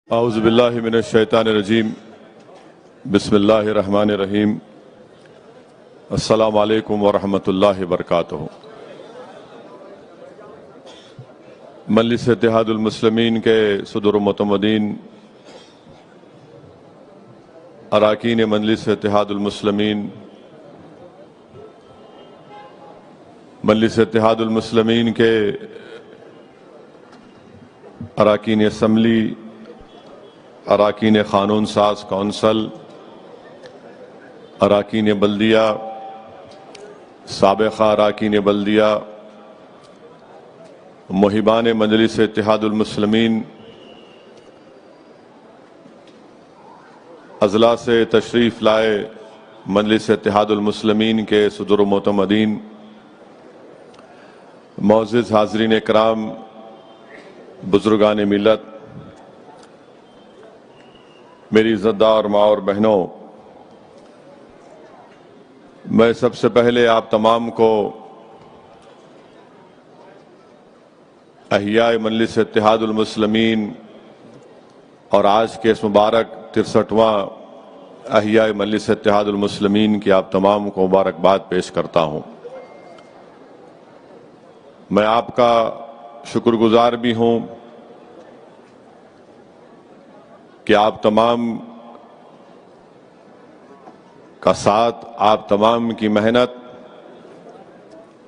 اعوذ باللہ من الشیطان الرجیم بسم اللہ الرحمن الرحیم السلام علیکم ورحمۃ اللہ وبرکاتہ۔ مجلس اتحاد المسلمین کے صدر و معتمدین، اراکین مجلس اتحاد المسلمین، مجلس اتحاد المسلمین کے اراکین اسمبلی، اراکین قانون ساز کونسل، اراکین بلدیہ، سابقہ اراکین بلدیہ، محبان مجلس اتحاد المسلمین، اضلاع سے تشریف لائے مجلس اتحاد المسلمین کے صدر و معتمدین، معزز حاضرین اکرام، بزرگان ملت، میری عزتدار ماں اور بہنوں، میں سب سے پہلے آپ تمام کو احیاء مجلس اتحاد المسلمین اور آج کے اس مبارک 63واں احیاء مجلس اتحاد المسلمین کی آپ تمام کو مبارکباد پیش کرتا ہوں۔ میں آپ کا شکر گزار بھی ہوں کہ آپ تمام کا ساتھ، آپ تمام کی محنت،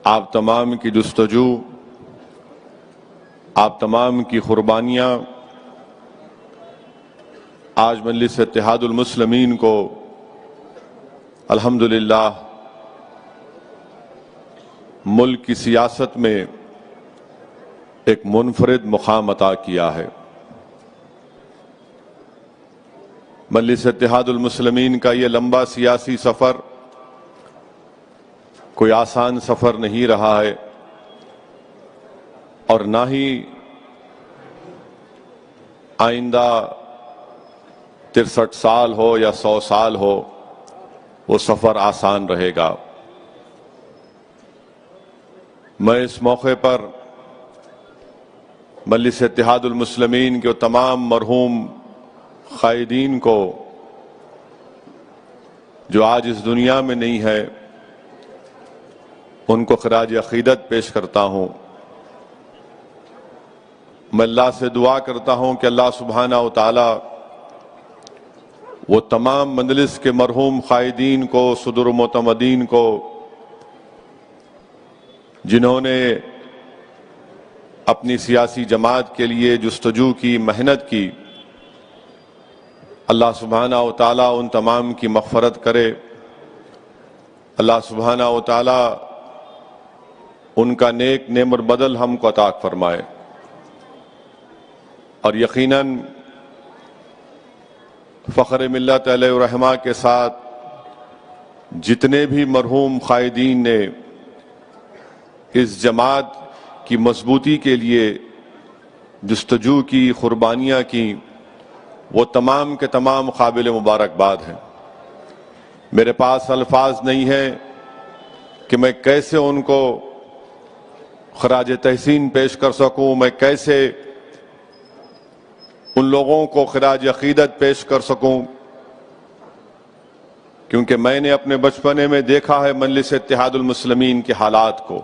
آپ تمام کی جستجو، آپ تمام کی قربانیاں آج مجلس اتحاد المسلمین کو الحمدللہ ملک کی سیاست میں ایک منفرد مقام عطا کیا ہے۔ مجلس اتحاد المسلمین کا یہ لمبا سیاسی سفر کوئی آسان سفر نہیں رہا ہے، اور نہ ہی آئندہ 63 سال ہو یا 100 سال ہو وہ سفر آسان رہے گا۔ میں اس موقع پر مجلس اتحاد المسلمین کے تمام مرحوم قائدین کو جو آج اس دنیا میں نہیں ہے، ان کو خراج عقیدت پیش کرتا ہوں۔ میں اللہ سے دعا کرتا ہوں کہ اللہ سبحانہ و تعالی وہ تمام مجلس کے مرحوم قائدین کو، صدر و معتمدین کو، جنہوں نے اپنی سیاسی جماعت کے لیے جستجو کی، محنت کی، اللہ سبحانہ و تعالی ان تمام کی مغفرت کرے۔ اللہ سبحانہ و تعالی ان کا نیک نعمت بدل ہم کو عطا فرمائے، اور یقیناً فخر ملت علیہ الرحمہ کے ساتھ جتنے بھی مرحوم قائدین نے اس جماعت کی مضبوطی کے لیے جستجو کی، قربانیاں کی، وہ تمام کے تمام قابل مبارکباد ہیں۔ میرے پاس الفاظ نہیں ہیں کہ میں کیسے ان کو خراج تحسین پیش کر سکوں، میں کیسے ان لوگوں کو خراج عقیدت پیش کر سکوں، کیونکہ میں نے اپنے بچپنے میں دیکھا ہے مجلس اتحاد المسلمین کے حالات کو،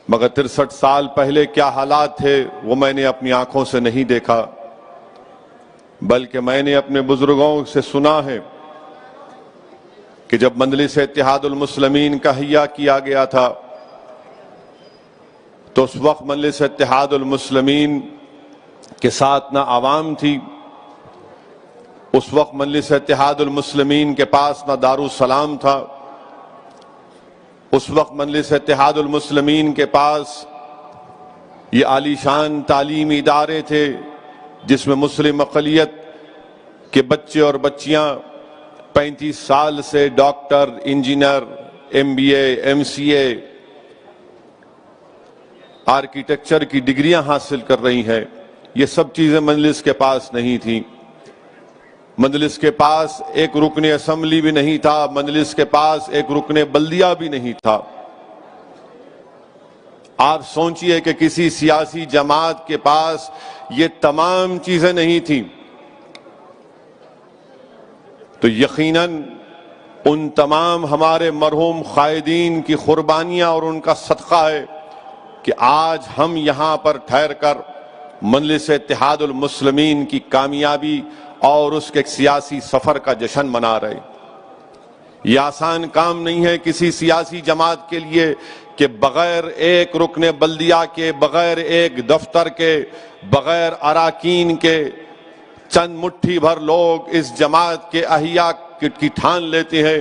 مگر 63 سال پہلے کیا حالات تھے وہ میں نے اپنی آنکھوں سے نہیں دیکھا، بلکہ میں نے اپنے بزرگوں سے سنا ہے کہ جب مجلس اتحاد المسلمین کا احیا کیا گیا تھا تو اس وقت مجلس اتحاد المسلمین کے ساتھ نہ عوام تھی، اس وقت مجلس اتحاد المسلمین کے پاس نہ دارالسلام تھا، اس وقت مجلس اتحاد المسلمین کے پاس یہ عالی شان تعلیمی ادارے تھے جس میں مسلم اقلیت کے بچے اور بچیاں 35 سال سے doctor, engineer, MBA، MCA، architecture کی ڈگریاں حاصل کر رہی ہیں۔ یہ سب چیزیں مجلس کے پاس نہیں تھیں۔ مجلس کے پاس ایک رکن اسمبلی بھی نہیں تھا، مجلس کے پاس ایک رکن بلدیہ بھی نہیں تھا۔ آپ سوچئے کہ کسی سیاسی جماعت کے پاس یہ تمام چیزیں نہیں تھیں تو یقیناً ان تمام ہمارے مرحوم قائدین کی قربانیاں اور ان کا صدقہ ہے کہ آج ہم یہاں پر ٹھہر کر مجلس اتحاد المسلمین کی کامیابی اور اس کے ایک سیاسی سفر کا جشن منا رہے۔ یہ آسان کام نہیں ہے کسی سیاسی جماعت کے لیے کہ بغیر ایک رکن بلدیہ کے، بغیر ایک دفتر کے، بغیر اراکین کے چند مٹھی بھر لوگ اس جماعت کے احیاء کی ٹھان لیتے ہیں،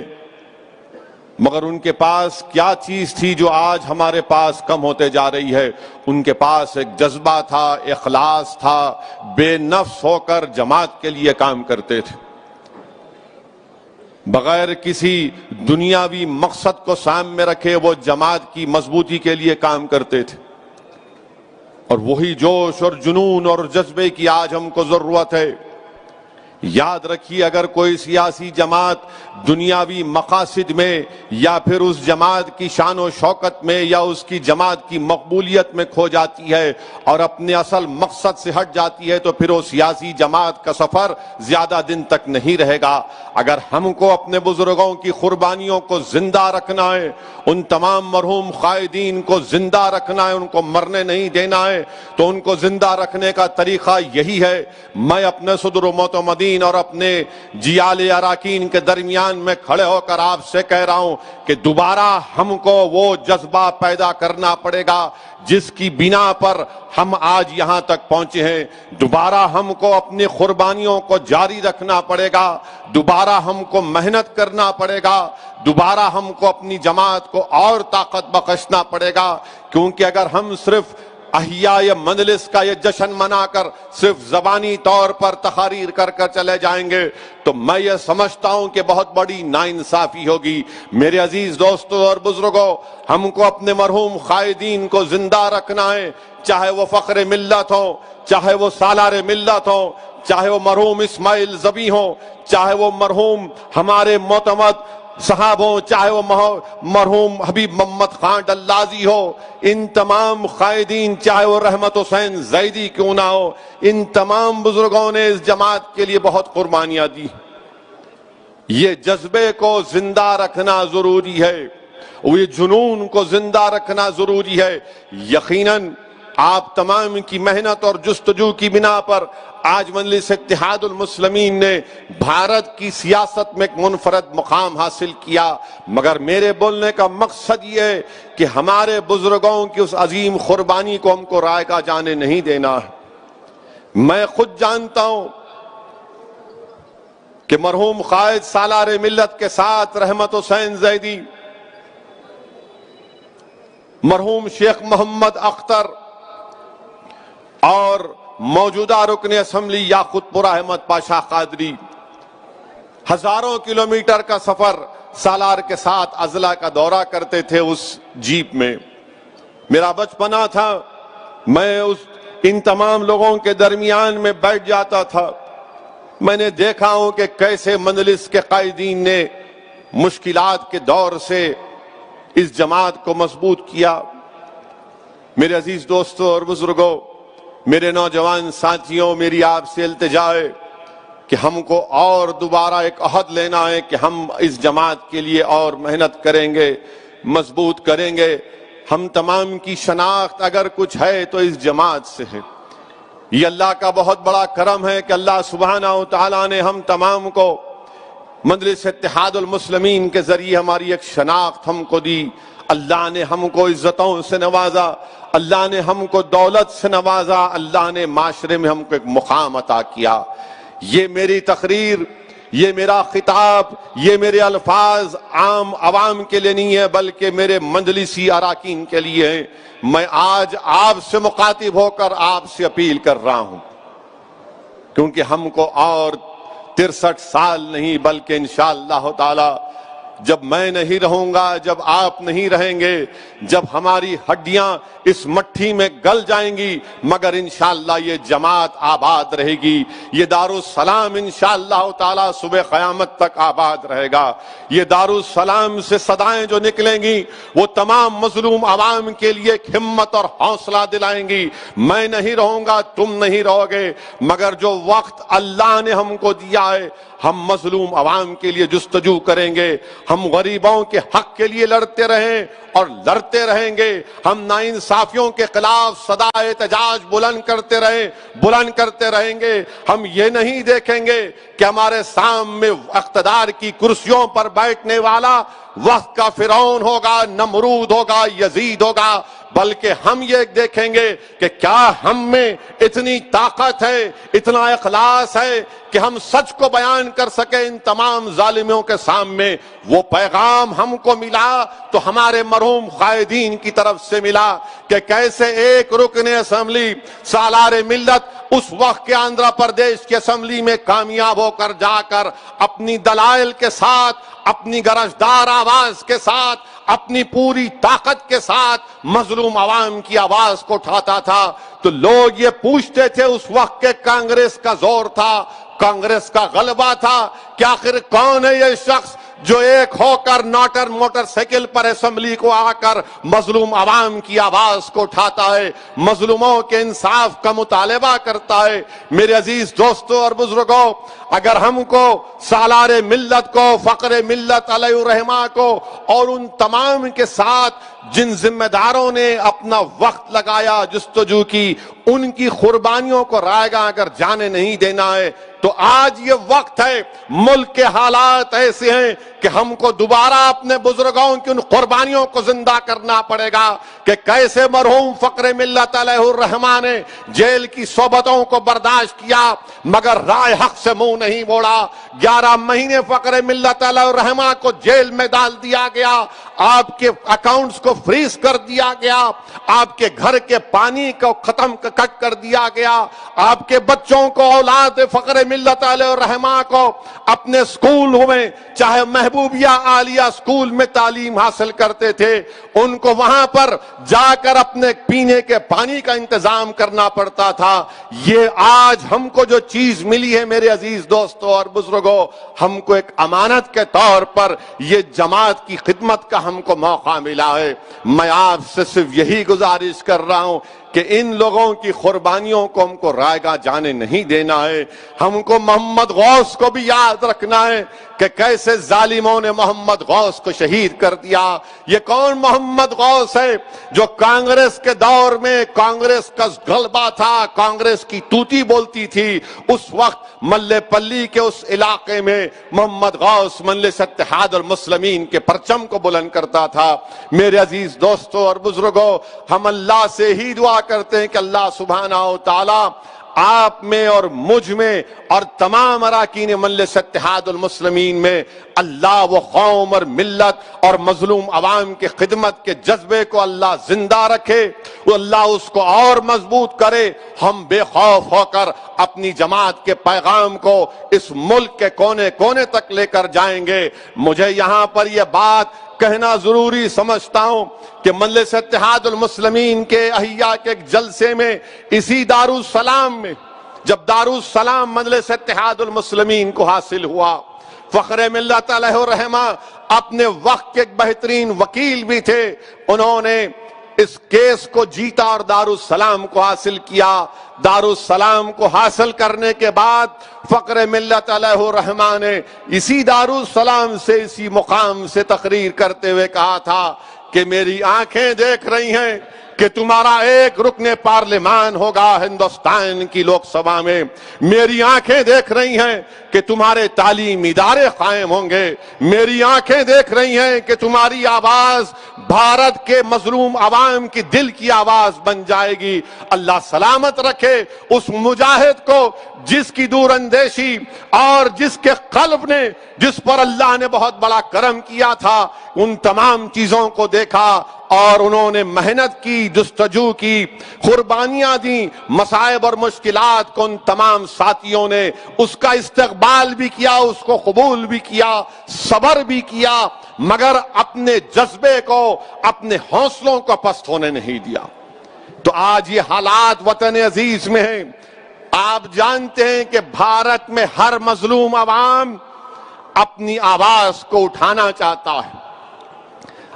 مگر ان کے پاس کیا چیز تھی جو آج ہمارے پاس کم ہوتے جا رہی ہے؟ ان کے پاس ایک جذبہ تھا، اخلاص تھا، بے نفس ہو کر جماعت کے لیے کام کرتے تھے، بغیر کسی دنیاوی مقصد کو سامنے رکھے وہ جماعت کی مضبوطی کے لیے کام کرتے تھے، اور وہی جوش اور جنون اور جذبے کی آج ہم کو ضرورت ہے۔ یاد رکھیے، اگر کوئی سیاسی جماعت دنیاوی مقاصد میں یا پھر اس جماعت کی شان و شوکت میں یا اس کی جماعت کی مقبولیت میں کھو جاتی ہے اور اپنے اصل مقصد سے ہٹ جاتی ہے تو پھر وہ سیاسی جماعت کا سفر زیادہ دن تک نہیں رہے گا۔ اگر ہم کو اپنے بزرگوں کی قربانیوں کو زندہ رکھنا ہے، ان تمام مرحوم قائدین کو زندہ رکھنا ہے، ان کو مرنے نہیں دینا ہے، تو ان کو زندہ رکھنے کا طریقہ یہی ہے۔ میں اپنے صدر و معتمدین اور اپنے جیال اراکین کے درمیان میں کھڑے ہو کر آپ سے کہہ رہا ہوں کہ دوبارہ ہم کو وہ جذبہ پیدا کرنا پڑے گا جس کی بنا پر ہم آج یہاں تک پہنچے ہیں۔ دوبارہ ہم کو اپنی قربانیوں کو جاری رکھنا پڑے گا، دوبارہ ہم کو محنت کرنا پڑے گا، دوبارہ ہم کو اپنی جماعت کو اور طاقت بخشنا پڑے گا، کیونکہ اگر ہم صرف احیاء مجلس کا یہ جشن منا کر صرف زبانی طور پر تقاریر کر کر چلے جائیں گے تو میں یہ سمجھتا ہوں کہ بہت بڑی ناانصافی ہوگی۔ میرے عزیز دوستوں اور بزرگوں، ہم کو اپنے مرحوم قائدین کو زندہ رکھنا ہے، چاہے وہ فخر ملت ہو، چاہے وہ سالار ملت ہو، چاہے وہ مرحوم اسماعیل ذبیح ہو، چاہے وہ مرحوم ہمارے معتمد صاحب ہوں، چاہے وہ مرحوم حبیب محمد خان ڈلازی ہو، ان تمام قائدین، چاہے وہ رحمت حسین زیدی کیوں نہ ہو، ان تمام بزرگوں نے اس جماعت کے لیے بہت قربانیاں دی۔ یہ جذبے کو زندہ رکھنا ضروری ہے، یہ جنون کو زندہ رکھنا ضروری ہے۔ یقیناً آپ تمام کی محنت اور جستجو کی بنا پر آج مجلس اتحاد المسلمین نے بھارت کی سیاست میں ایک منفرد مقام حاصل کیا، مگر میرے بولنے کا مقصد یہ ہے کہ ہمارے بزرگوں کی اس عظیم قربانی کو ہم کو رائگاں جانے نہیں دینا ہے۔ میں خود جانتا ہوں کہ مرحوم قائد سالار ملت کے ساتھ رحمت حسین زیدی، مرحوم شیخ محمد اختر اور موجودہ رکن اسمبلی یاقوت پور احمد پاشا قادری ہزاروں کلومیٹر کا سفر سالار کے ساتھ اضلاع کا دورہ کرتے تھے اس جیپ میں۔ میرا بچپنا تھا، میں ان تمام لوگوں کے درمیان میں بیٹھ جاتا تھا۔ میں نے دیکھا ہوں کہ کیسے مجلس کے قائدین نے مشکلات کے دور سے اس جماعت کو مضبوط کیا۔ میرے عزیز دوستوں اور بزرگوں، میرے نوجوان ساتھیوں، میری آپ سے التجا ہے کہ ہم کو اور دوبارہ ایک عہد لینا ہے کہ ہم اس جماعت کے لیے اور محنت کریں گے، مضبوط کریں گے۔ ہم تمام کی شناخت اگر کچھ ہے تو اس جماعت سے ہے۔ یہ اللہ کا بہت بڑا کرم ہے کہ اللہ سبحانہ و تعالیٰ نے ہم تمام کو مجلس اتحاد المسلمین کے ذریعے ہماری ایک شناخت ہم کو دی۔ اللہ نے ہم کو عزتوں سے نوازا، اللہ نے ہم کو دولت سے نوازا، اللہ نے معاشرے میں ہم کو ایک مقام عطا کیا۔ یہ میری تقریر، یہ میرا خطاب، یہ میرے الفاظ عام عوام کے لیے نہیں ہے بلکہ میرے مجلسی اراکین کے لیے ہیں۔ میں آج آپ سے مخاطب ہو کر آپ سے اپیل کر رہا ہوں، کیونکہ ہم کو اور 63 سال نہیں بلکہ انشاءاللہ تعالی جب میں نہیں رہوں گا، جب آپ نہیں رہیں گے، جب ہماری ہڈیاں اس مٹھی میں گل جائیں گی، مگر انشاءاللہ یہ جماعت آباد رہے گی، یہ دارالسلام انشاءاللہ تعالی صبح قیامت تک آباد رہے گا۔ یہ دارالسلام سے صدائیں جو نکلیں گی وہ تمام مظلوم عوام کے لیے ایک ہمت اور حوصلہ دلائیں گی۔ میں نہیں رہوں گا، تم نہیں رہو گے، مگر جو وقت اللہ نے ہم کو دیا ہے ہم مظلوم عوام کے لیے جستجو کریں گے، ہم غریبوں کے حق کے لیے لڑتے رہیں اور لڑتے رہیں گے، ہم ناانصافیوں کے خلاف صدا احتجاج بلند کرتے رہیں گے۔ ہم یہ نہیں دیکھیں گے کہ ہمارے سامنے اقتدار کی کرسیوں پر بیٹھنے والا وقت کا فرعون ہوگا، نمرود ہوگا، یزید ہوگا، بلکہ ہم یہ دیکھیں گے کہ کیا ہم میں اتنی طاقت ہے، اتنا اخلاص ہے کہ ہم سچ کو بیان کر سکیں ان تمام ظالموں کے سامنے۔ وہ پیغام ہم کو ملا تو ہمارے مرحوم قائدین کی طرف سے ملا کہ کیسے ایک رکن اسمبلی سالار ملت اس وقت کے آندھرا پردیش کی اسمبلی میں کامیاب ہو کر جا کر اپنی دلائل کے ساتھ، اپنی گرجدار آواز کے ساتھ، اپنی پوری طاقت کے ساتھ مظلوم عوام کی آواز کو اٹھاتا تھا۔ تو لوگ یہ پوچھتے تھے اس وقت کے کانگریس کا زور تھا، کانگریس کا غلبہ تھا کہ آخر کون ہے یہ شخص جو ایک ہو کر موٹر سائیکل پر اسمبلی کو آ کر مظلوم عوام کی آواز کو اٹھاتا ہے، مظلوموں کے انصاف کا مطالبہ کرتا ہے۔ میرے عزیز دوستوں اور بزرگوں، اگر ہم کو سالار ملت کو، فخر ملت علیہ الرحمہ کو اور ان تمام کے ساتھ جن ذمہ داروں نے اپنا وقت لگایا، جستجو کی، ان کی قربانیوں کو رائے گاں اگر جانے نہیں دینا ہے تو آج یہ وقت ہے، ملک کے حالات ایسے ہیں کہ ہم کو دوبارہ اپنے بزرگوں کی ان قربانیوں کو زندہ کرنا پڑے گا کہ کیسے مرحوم فخر ملت علیہ الرحمہ نے جیل کی صحبتوں کو برداشت کیا مگر رائے حق سے منہ نہیں موڑا۔ 11 مہینے فخر ملت علیہ الرحمہ کو جیل میں ڈال دیا گیا، آپ کے اکاؤنٹس کو فریز کر دیا گیا، آپ کے گھر کے پانی کو کٹ کر دیا گیا، آپ کے بچوں کو، اولاد فخر ملت علیہ الرحمہ کو اپنے سکول میں، چاہے محبوبیہ عالیہ سکول میں تعلیم حاصل کرتے تھے، ان کو وہاں پر جا کر اپنے پینے کے پانی کا انتظام کرنا پڑتا تھا۔ یہ آج ہم کو جو چیز ملی ہے میرے عزیز دوستوں اور بزرگوں، ہم کو ایک امانت کے طور پر یہ جماعت کی خدمت کا ہم کو موقع ملا ہے۔ میں آپ سے صرف یہی گزارش کر رہا ہوں کہ ان لوگوں کی قربانیوں کو ہم کو رائے گاں جانے نہیں دینا ہے۔ ہم کو محمد غوث کو بھی یاد رکھنا ہے کہ کیسے ظالموں نے محمد غوث کو شہید کر دیا۔ یہ کون محمد غوث ہے جو کانگریس کے دور میں کانگریس کا غلبہ تھا، کانگریس کی توتی بولتی تھی، اس وقت ملے پلی کے اس علاقے میں محمد غوث مجلس اتحاد المسلمین کے پرچم کو بلند کرتا تھا۔ میرے عزیز دوستوں اور بزرگوں، ہم اللہ سے ہی دعا کرتے ہیں کہ اللہ سبحانہ و تعالی آپ میں اور مجھ میں اور تمام اراکین مجلس اتحاد المسلمین میں اللہ وہ قوم اور ملت اور مظلوم عوام کی خدمت کے جذبے کو اللہ زندہ رکھے، وہ اللہ اس کو اور مضبوط کرے۔ ہم بے خوف ہو کر اپنی جماعت کے پیغام کو اس ملک کے کونے کونے تک لے کر جائیں گے۔ مجھے یہاں پر یہ بات کہنا ضروری سمجھتا ہوں کہ مجلس اتحاد المسلمین کے احیاء کے ایک جلسے میں اسی دارالسلام میں، جب دارالسلام مجلس اتحاد المسلمین کو حاصل ہوا، فخر ملت علیہ الرحمہ اپنے وقت کے ایک بہترین وکیل بھی تھے، انہوں نے اس کیس کو جیتا اور دارالسلام کو حاصل کیا۔ دارالسلام کو حاصل کرنے کے بعد فخر ملت علیہ الرحمہ نے اسی دارالسلام سے، اسی مقام سے تقریر کرتے ہوئے کہا تھا کہ میری آنکھیں دیکھ رہی ہیں کہ تمہارا ایک رکن پارلیمان ہوگا ہندوستان کی لوک سبھا میں، میری آنکھیں دیکھ رہی ہیں کہ تمہارے تعلیمی ادارے قائم ہوں گے، میری آنکھیں دیکھ رہی ہیں کہ تمہاری آواز بھارت کے مظلوم عوام کی دل کی آواز بن جائے گی۔ اللہ سلامت رکھے اس مجاہد کو جس کی دور اندیشی اور جس کے قلب نے، جس پر اللہ نے بہت بڑا کرم کیا تھا، ان تمام چیزوں کو دیکھا اور انہوں نے محنت کی، جستجو کی، قربانیاں دیں، مصائب اور مشکلات کو ان تمام ساتھیوں نے اس کا استقبال بھی کیا، اس کو قبول بھی کیا، صبر بھی کیا، مگر اپنے جذبے کو، اپنے حوصلوں کو پست ہونے نہیں دیا۔ تو آج یہ حالات وطن عزیز میں ہیں۔ آپ جانتے ہیں کہ بھارت میں ہر مظلوم عوام اپنی آواز کو اٹھانا چاہتا ہے۔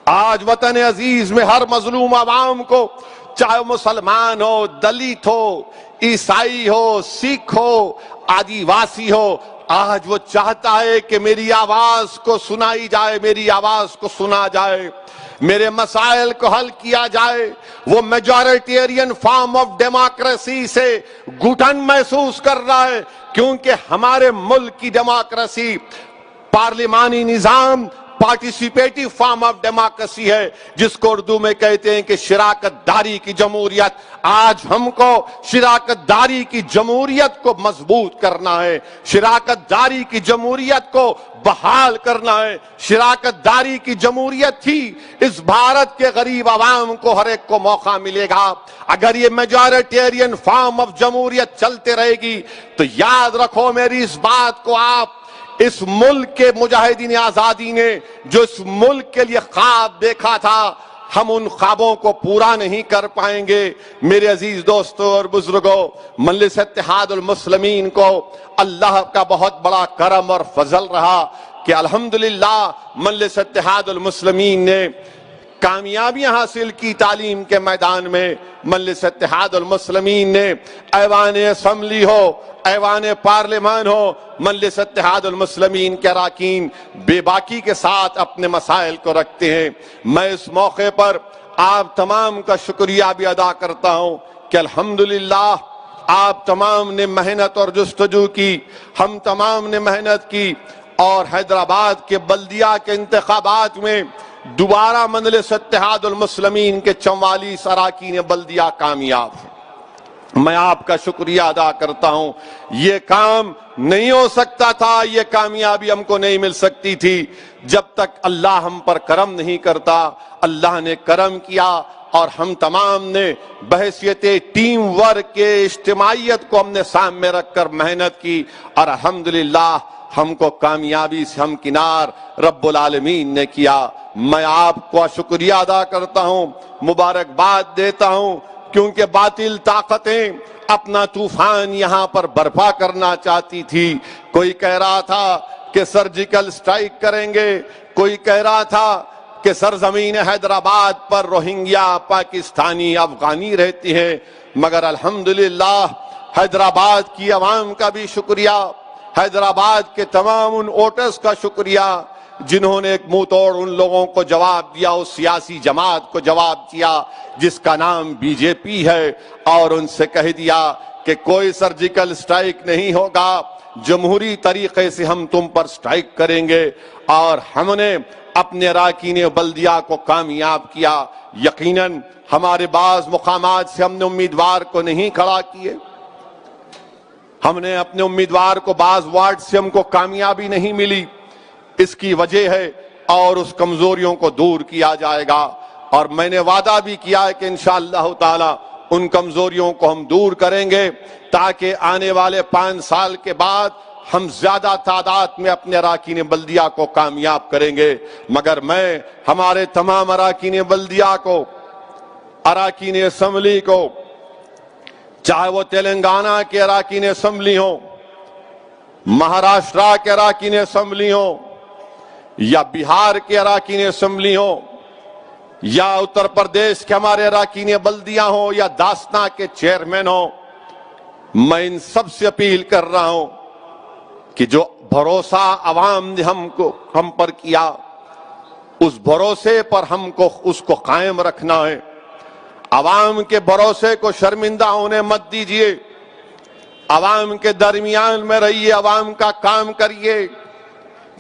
آج وطن عزیز میں ہر مظلوم عوام کو، چاہے مسلمان ہو، دلت ہو، عیسائی ہو، سکھ ہو، آدیواسی ہو، آج وہ چاہتا ہے کہ میری آواز کو سنائی جائے، میری آواز کو سنا جائے، میرے مسائل کو حل کیا جائے۔ وہ میجورٹیرین فارم آف ڈیموکریسی سے گھٹن محسوس کر رہا ہے، کیونکہ ہمارے ملک کی ڈیموکریسی پارلیمانی نظام، پارٹیسپیٹیو فارم آف ڈیموکریسی ہے، جس کو اردو میں کہتے ہیں کہ شراکت داری کی جمہوریت۔ آج ہم کو شراکت داری کی جمہوریت کو مضبوط کرنا ہے، شراکت داری کی جمہوریت کو بحال کرنا ہے۔ شراکت داری کی جمہوریت ہی اس بھارت کے غریب عوام کو ہر ایک کو موقع ملے گا۔ اگر یہ میجورٹیرین فارم آف جمہوریت چلتے رہے گی تو یاد رکھو میری اس بات کو، آپ اس ملک کے مجاہدین آزادی نے جو اس ملک کے لیے خواب دیکھا تھا، ہم ان خوابوں کو پورا نہیں کر پائیں گے۔ میرے عزیز دوستوں اور بزرگوں، مجلس اتحاد المسلمین کو اللہ کا بہت بڑا کرم اور فضل رہا کہ الحمدللہ مجلس اتحاد المسلمین نے کامیابیاں حاصل کی تعلیم کے میدان میں۔ مجلس اتحاد المسلمین نے ایوان اسمبلی ہو، ایوان پارلیمان ہو، مجلس اتحاد المسلمین کے اراکین بے باکی کے ساتھ اپنے مسائل کو رکھتے ہیں۔ میں اس موقع پر آپ تمام کا شکریہ بھی ادا کرتا ہوں کہ الحمدللہ آپ تمام نے محنت اور جستجو کی، ہم تمام نے محنت کی، اور حیدرآباد کے بلدیہ کے انتخابات میں دوبارہ مجلس اتحاد المسلمین کے 44 اراکین بلدیہ کامیاب ہیں۔ میں آپ کا شکریہ ادا کرتا ہوں۔ یہ کام نہیں ہو سکتا تھا، یہ کامیابی ہم کو نہیں مل سکتی تھی جب تک اللہ ہم پر کرم نہیں کرتا۔ اللہ نے کرم کیا اور ہم تمام نے بحیثیت ٹیم ورک کے اجتماعیت کو ہم نے سامنے رکھ کر محنت کی، اور الحمدللہ ہم کو کامیابی سے ہمکنار رب العالمین نے کیا۔ میں آپ کو شکریہ ادا کرتا ہوں، مبارکباد دیتا ہوں، کیونکہ باطل طاقتیں اپنا طوفان یہاں پر برپا کرنا چاہتی تھی۔ کوئی کہہ رہا تھا کہ سرجیکل سٹرائک کریں گے، کوئی کہہ رہا تھا کہ سرزمین حیدرآباد پر روہنگیا پاکستانی افغانی رہتی ہیں، مگر الحمدللہ حیدرآباد کی عوام کا بھی شکریہ، حیدرآباد کے تمام ان ووٹرز کا شکریہ جنہوں نے ایک منہ توڑ ان لوگوں کو جواب دیا، اس سیاسی جماعت کو جواب دیا جس کا نام بی جے پی ہے، اور ان سے کہہ دیا کہ کوئی سرجیکل سٹرائک نہیں ہوگا، جمہوری طریقے سے ہم تم پر سٹرائک کریں گے، اور ہم نے اپنے اراکین بلدیہ کو کامیاب کیا۔ یقیناً ہمارے بعض مقامات سے ہم نے امیدوار کو نہیں کھڑا کیے، ہم نے اپنے امیدوار کو بعض وارڈ سے ہم کو کامیابی نہیں ملی، اس کی وجہ ہے، اور اس کمزوریوں کو دور کیا جائے گا، اور میں نے وعدہ بھی کیا ہے کہ انشاءاللہ تعالی ان کمزوریوں کو ہم دور کریں گے، تاکہ آنے والے 5 سال کے بعد ہم زیادہ تعداد میں اپنے اراکین بلدیہ کو کامیاب کریں گے۔ مگر میں ہمارے تمام اراکین بلدیہ کو، اراکین اسمبلی کو، چاہے وہ تلنگانہ کے اراکین اسمبلی ہوں، مہاراشٹر کے اراکین اسمبلی ہوں، یا بہار کے اراکین اسمبلی ہوں، یا اتر پردیش کے ہمارے اراکین بلدیہ ہوں، یا داسنا کے چیئرمین ہوں، میں ان سب سے اپیل کر رہا ہوں کہ جو بھروسہ عوام نے ہم پر کیا، اس بھروسے پر ہم کو اس کو قائم رکھنا ہے۔ عوام کے بھروسے کو شرمندہ ہونے مت دیجیے، عوام کے درمیان میں رہیے، عوام کا کام کریے،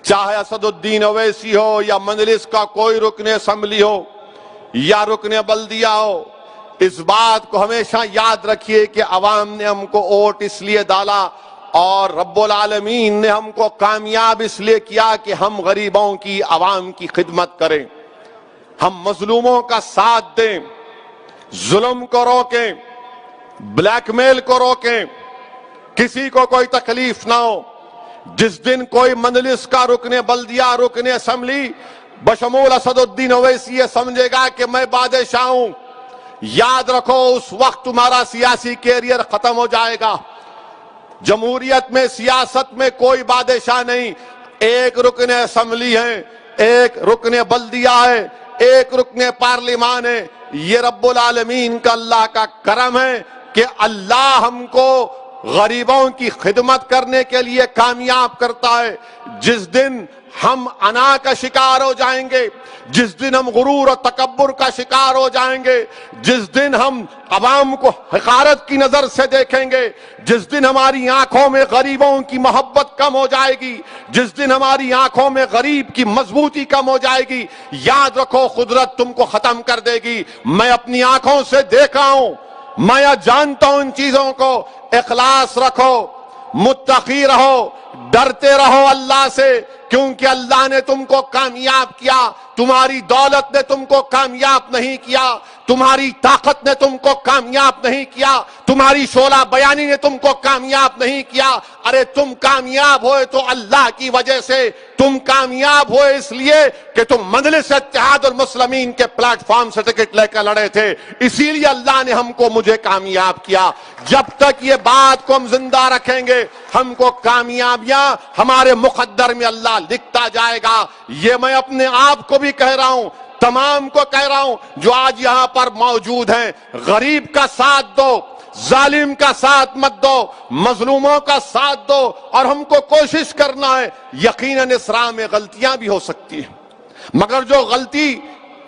چاہے اسد الدین اویسی ہو، یا مجلس کا کوئی رکن اسمبلی ہو، یا رکن بلدیہ ہو۔ اس بات کو ہمیشہ یاد رکھیے کہ عوام نے ہم کو ووٹ اس لیے ڈالا، اور رب العالمین نے ہم کو کامیاب اس لیے کیا کہ ہم غریبوں کی، عوام کی خدمت کریں۔ ہم مظلوموں کا ساتھ دیں، ظلم کو روکیں، بلیک میل کو روکیں، کسی کو کوئی تکلیف نہ ہو۔ جس دن کوئی مجلس کا رکن بلدیہ، رکن اسمبلی بشمول اسد الدین اویسی یہ سمجھے گا کہ میں بادشاہ ہوں، یاد رکھو اس وقت تمہارا سیاسی کیریئر ختم ہو جائے گا۔ جمہوریت میں، سیاست میں کوئی بادشاہ نہیں، ایک رکن اسمبلی ہے، ایک رکن بلدیہ ہے، ایک رکن پارلیمان ہے۔ یہ رب العالمین کا اللہ کا کرم ہے کہ اللہ ہم کو غریبوں کی خدمت کرنے کے لیے کامیاب کرتا ہے۔ جس دن ہم انا کا شکار ہو جائیں گے، جس دن ہم غرور اور تکبر کا شکار ہو جائیں گے، جس دن ہم عوام کو حقارت کی نظر سے دیکھیں گے، جس دن ہماری آنکھوں میں غریبوں کی محبت کم ہو جائے گی، جس دن ہماری آنکھوں میں غریب کی مضبوطی کم ہو جائے گی، یاد رکھو قدرت تم کو ختم کر دے گی۔ میں اپنی آنکھوں سے دیکھا ہوں، میں جانتا ہوں ان چیزوں کو۔ اخلاص رکھو، متقی رہو، ڈرتے رہو اللہ سے، کیونکہ اللہ نے تم کو کامیاب کیا۔ تمہاری دولت نے تم کو کامیاب نہیں کیا، تمہاری طاقت نے تم کو کامیاب نہیں کیا، تمہاری شعلہ بیانی نے تم کو کامیاب نہیں کیا۔ ارے تم کامیاب ہوئے تو اللہ کی وجہ سے، تم کامیاب ہوئے اس لیے کہ تم مجلس اتحاد المسلمین کے پلیٹ فارم سے ٹکٹ لے کر لڑے تھے، اسی لیے اللہ نے ہم کو، مجھے کامیاب کیا۔ جب تک یہ بات کو ہم زندہ رکھیں گے، ہم کو کامیابیاں ہمارے مقدر میں اللہ لکھتا جائے گا۔ یہ میں اپنے آپ کو بھی کہہ رہا ہوں، تمام کو کہہ رہا ہوں جو آج یہاں پر موجود ہیں، غریب کا ساتھ دو، ظالم کا ساتھ مت دو، مظلوموں کا ساتھ دو، اور ہم کو کوشش کرنا ہے۔ یقیناً اس راہ میں غلطیاں بھی ہو سکتی ہیں، مگر جو غلطی